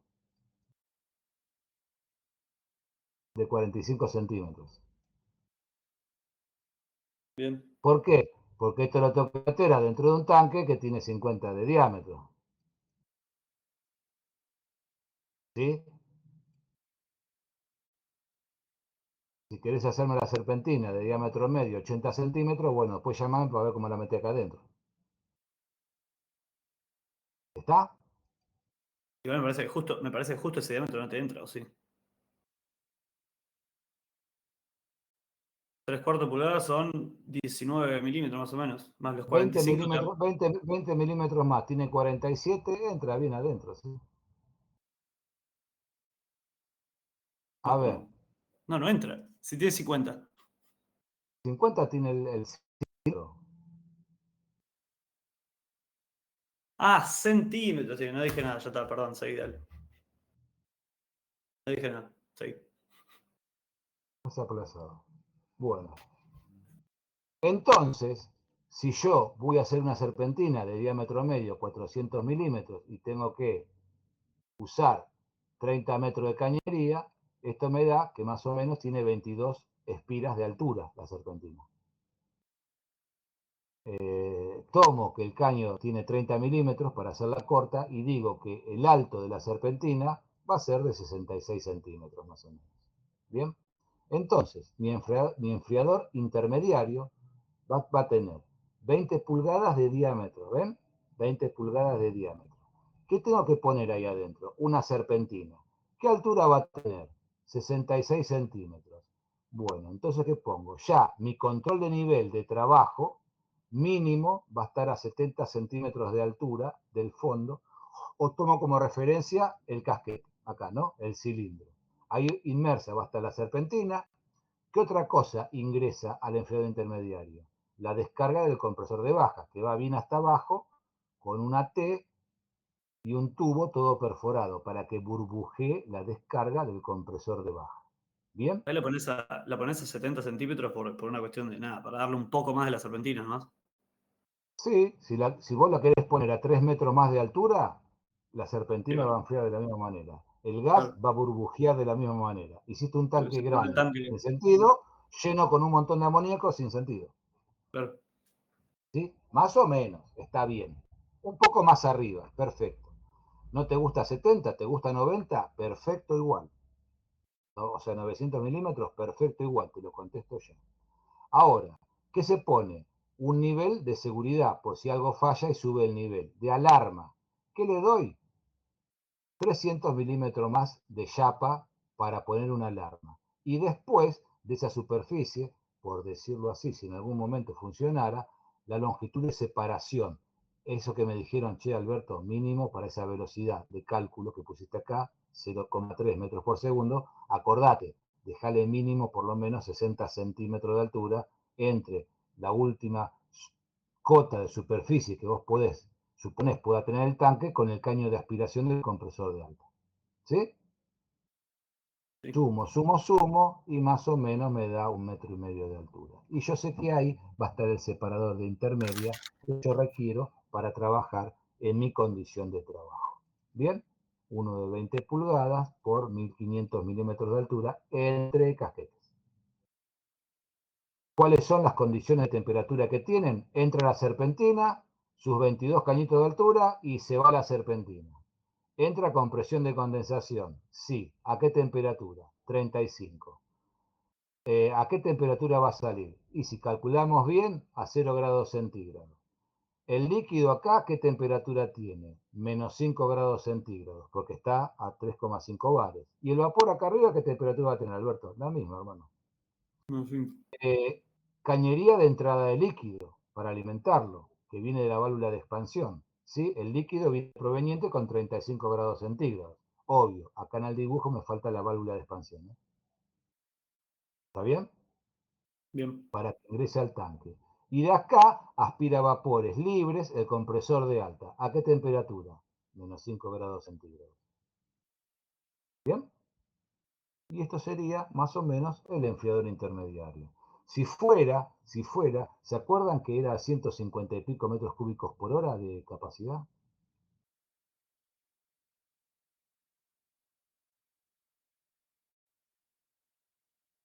de 45 centímetros. Bien. ¿Por qué? Porque esto lo tengo que meter dentro de un tanque que tiene 50 de diámetro. ¿Sí? Si querés hacerme la serpentina de diámetro medio, 80 centímetros, bueno, después llamame para ver cómo la metí acá adentro. ¿Está? Igual me parece que justo ese diámetro no te entra, ¿o sí? 3/4 pulgadas son 19 milímetros más o menos, más los 20 45. milímetros, 20 milímetros más, tiene 47, entra bien adentro, ¿sí? A No, ver, no, no entra. Si tiene 50. 50 tiene el centímetro. Ah, centímetros, sí, no dije nada, ya está, perdón, seguí, dale. No dije nada, seguí. Está aplazado. Bueno, entonces, si yo voy a hacer una serpentina de diámetro medio, 400 milímetros, y tengo que usar 30 metros de cañería, esto me da que más o menos tiene 22 espiras de altura la serpentina. Tomo que el caño tiene 30 milímetros para hacerla corta y digo que el alto de la serpentina va a ser de 66 centímetros más o menos. Bien, entonces mi enfriador intermediario va a tener 20 pulgadas de diámetro, ¿ven? 20 pulgadas de diámetro. ¿Qué tengo que poner ahí adentro? Una serpentina. ¿Qué altura va a tener? 66 centímetros. Bueno, entonces, ¿qué pongo? Ya mi control de nivel de trabajo mínimo va a estar a 70 centímetros de altura del fondo, o tomo como referencia el casquete, acá, ¿no? El cilindro. Ahí inmersa va a estar la serpentina. ¿Qué otra cosa ingresa al enfriador intermediario? La descarga del compresor de baja, que va bien hasta abajo, con una T y un tubo todo perforado, para que burbujee la descarga del compresor de baja. ¿Bien? Ahí la pones a 70 centímetros por una cuestión de nada, para darle un poco más de la serpentina nomás. Sí, si vos la querés poner a 3 metros más de altura, la Sí, serpentina va a enfriar de la misma manera. El gas claro, va a burbujear de la misma manera. Hiciste un porque tanque si no el grande, tanque, sin sentido, lleno con un montón de amoníaco, sin sentido. claro. ¿Sí? Más o menos, está bien. Un poco más arriba, perfecto. ¿No te gusta 70? ¿Te gusta 90? Perfecto igual. ¿No? O sea, 900 milímetros, perfecto igual, te lo contesto ya. Ahora, ¿qué se pone? Un nivel de seguridad por si algo falla y sube el nivel. De alarma. ¿Qué le doy? 300 milímetros más de chapa para poner una alarma. Y después de esa superficie, por decirlo así, si en algún momento funcionara, la longitud de separación. Eso que me dijeron, che Alberto, mínimo para esa velocidad de cálculo que pusiste acá, 0,3 metros por segundo, acordate, dejale mínimo por lo menos 60 centímetros de altura entre la última cota de superficie que vos suponés pueda tener el tanque con el caño de aspiración del compresor de alta. ¿Sí? Sí. Sumo, y más o menos me da 1,5 metros de altura. Y yo sé que ahí va a estar el separador de intermedia que yo requiero para trabajar en mi condición de trabajo. ¿Bien? Uno de 20 pulgadas por 1500 milímetros de altura entre casquetes. ¿Cuáles son las condiciones de temperatura que tienen? Entra la serpentina, sus 22 cañitos de altura y se va la serpentina. ¿Entra con presión de condensación? Sí. ¿A qué temperatura? 35. ¿A qué temperatura va a salir? Y si calculamos bien, a 0 grados centígrados. El líquido acá, ¿qué temperatura tiene? Menos 5 grados centígrados, porque está a 3,5 bares. ¿Y el vapor acá arriba qué temperatura va a tener, Alberto? La misma, hermano. En fin. Cañería de entrada de líquido para alimentarlo, que viene de la válvula de expansión. ¿Sí? El líquido viene proveniente con 35 grados centígrados. Obvio, acá en el dibujo me falta la válvula de expansión. ¿Eh? ¿Está bien? Bien. Para que ingrese al tanque. Y de acá aspira vapores libres el compresor de alta. ¿A qué temperatura? Menos 5 grados centígrados. ¿Bien? Y esto sería más o menos el enfriador intermediario. Si fuera, ¿se acuerdan que era 150 y pico metros cúbicos por hora de capacidad?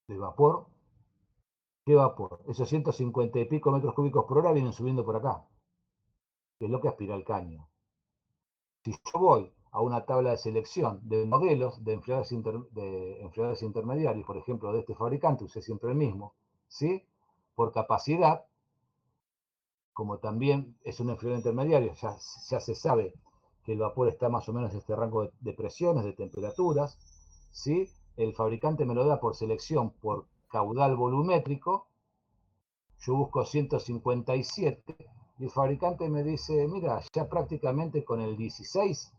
De vapor. ¿Qué vapor? Esos 150 y pico metros cúbicos por hora vienen subiendo por acá, que es lo que aspira el caño. Si yo voy a una tabla de selección de modelos de enfriadores intermediarios, por ejemplo, de este fabricante, usé siempre el mismo, ¿sí? Por capacidad, como también es un enfriador intermediario, ya se sabe que el vapor está más o menos en este rango de presiones, de temperaturas, ¿sí? El fabricante me lo da por selección, por caudal volumétrico, yo busco 157 y el fabricante me dice, mira, ya prácticamente con el 16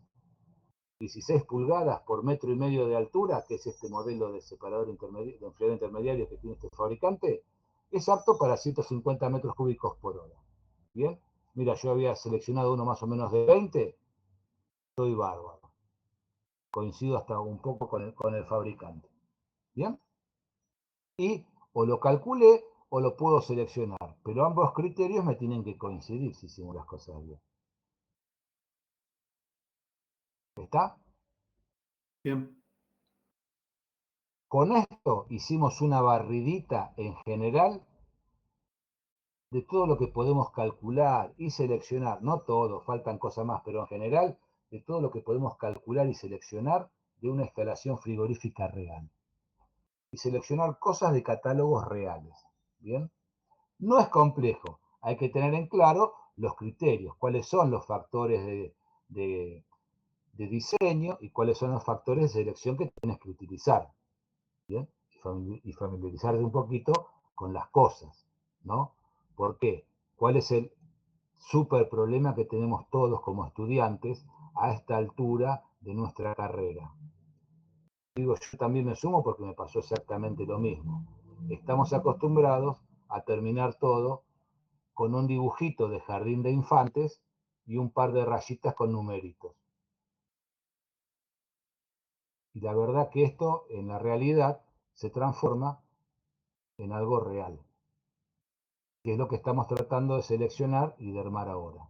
pulgadas por metro y medio de altura, que es este modelo de separador intermedio, de enfriador intermediario que tiene este fabricante, es apto para 150 metros cúbicos por hora. Bien, mira, yo había seleccionado uno más o menos de 20, estoy bárbaro. Coincido hasta un poco con el fabricante. Bien, y o lo calculé o lo puedo seleccionar, pero ambos criterios me tienen que coincidir si hicimos las cosas bien. ¿Está? Bien. Con esto hicimos una barridita en general de todo lo que podemos calcular y seleccionar, no todo, faltan cosas más, pero en general de todo lo que podemos calcular y seleccionar de una instalación frigorífica real. Y seleccionar cosas de catálogos reales. ¿Bien? No es complejo, hay que tener en claro los criterios, cuáles son los factores de diseño y cuáles son los factores de selección que tienes que utilizar. ¿Bien? Y familiarizarte un poquito con las cosas, ¿no? ¿Por qué? ¿Cuál es el súper problema que tenemos todos como estudiantes a esta altura de nuestra carrera? Digo, yo también me sumo porque me pasó exactamente lo mismo. Estamos acostumbrados a terminar todo con un dibujito de jardín de infantes y un par de rayitas con numeritos. Y la verdad que esto en la realidad se transforma en algo real, que es lo que estamos tratando de seleccionar y de armar ahora.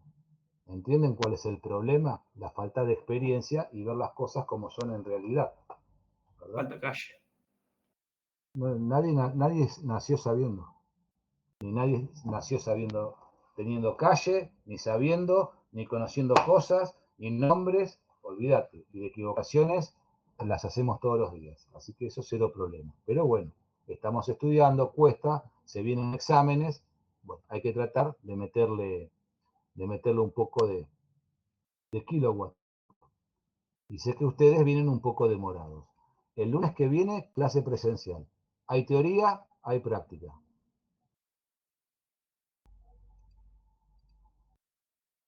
¿Entienden cuál es el problema? La falta de experiencia y ver las cosas como son en realidad. ¿Verdad? Falta calle. Nadie nació sabiendo. Ni nadie nació sabiendo, teniendo calle, ni sabiendo, ni conociendo cosas, ni nombres. Olvídate. Y de equivocaciones las hacemos todos los días. Así que eso es cero problema. Pero bueno, estamos estudiando, cuesta, se vienen exámenes. Bueno, hay que tratar de meterle un poco de kilowatt. Y sé que ustedes vienen un poco demorados. El lunes que viene, clase presencial. Hay teoría, hay práctica.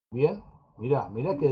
Bien, mirá que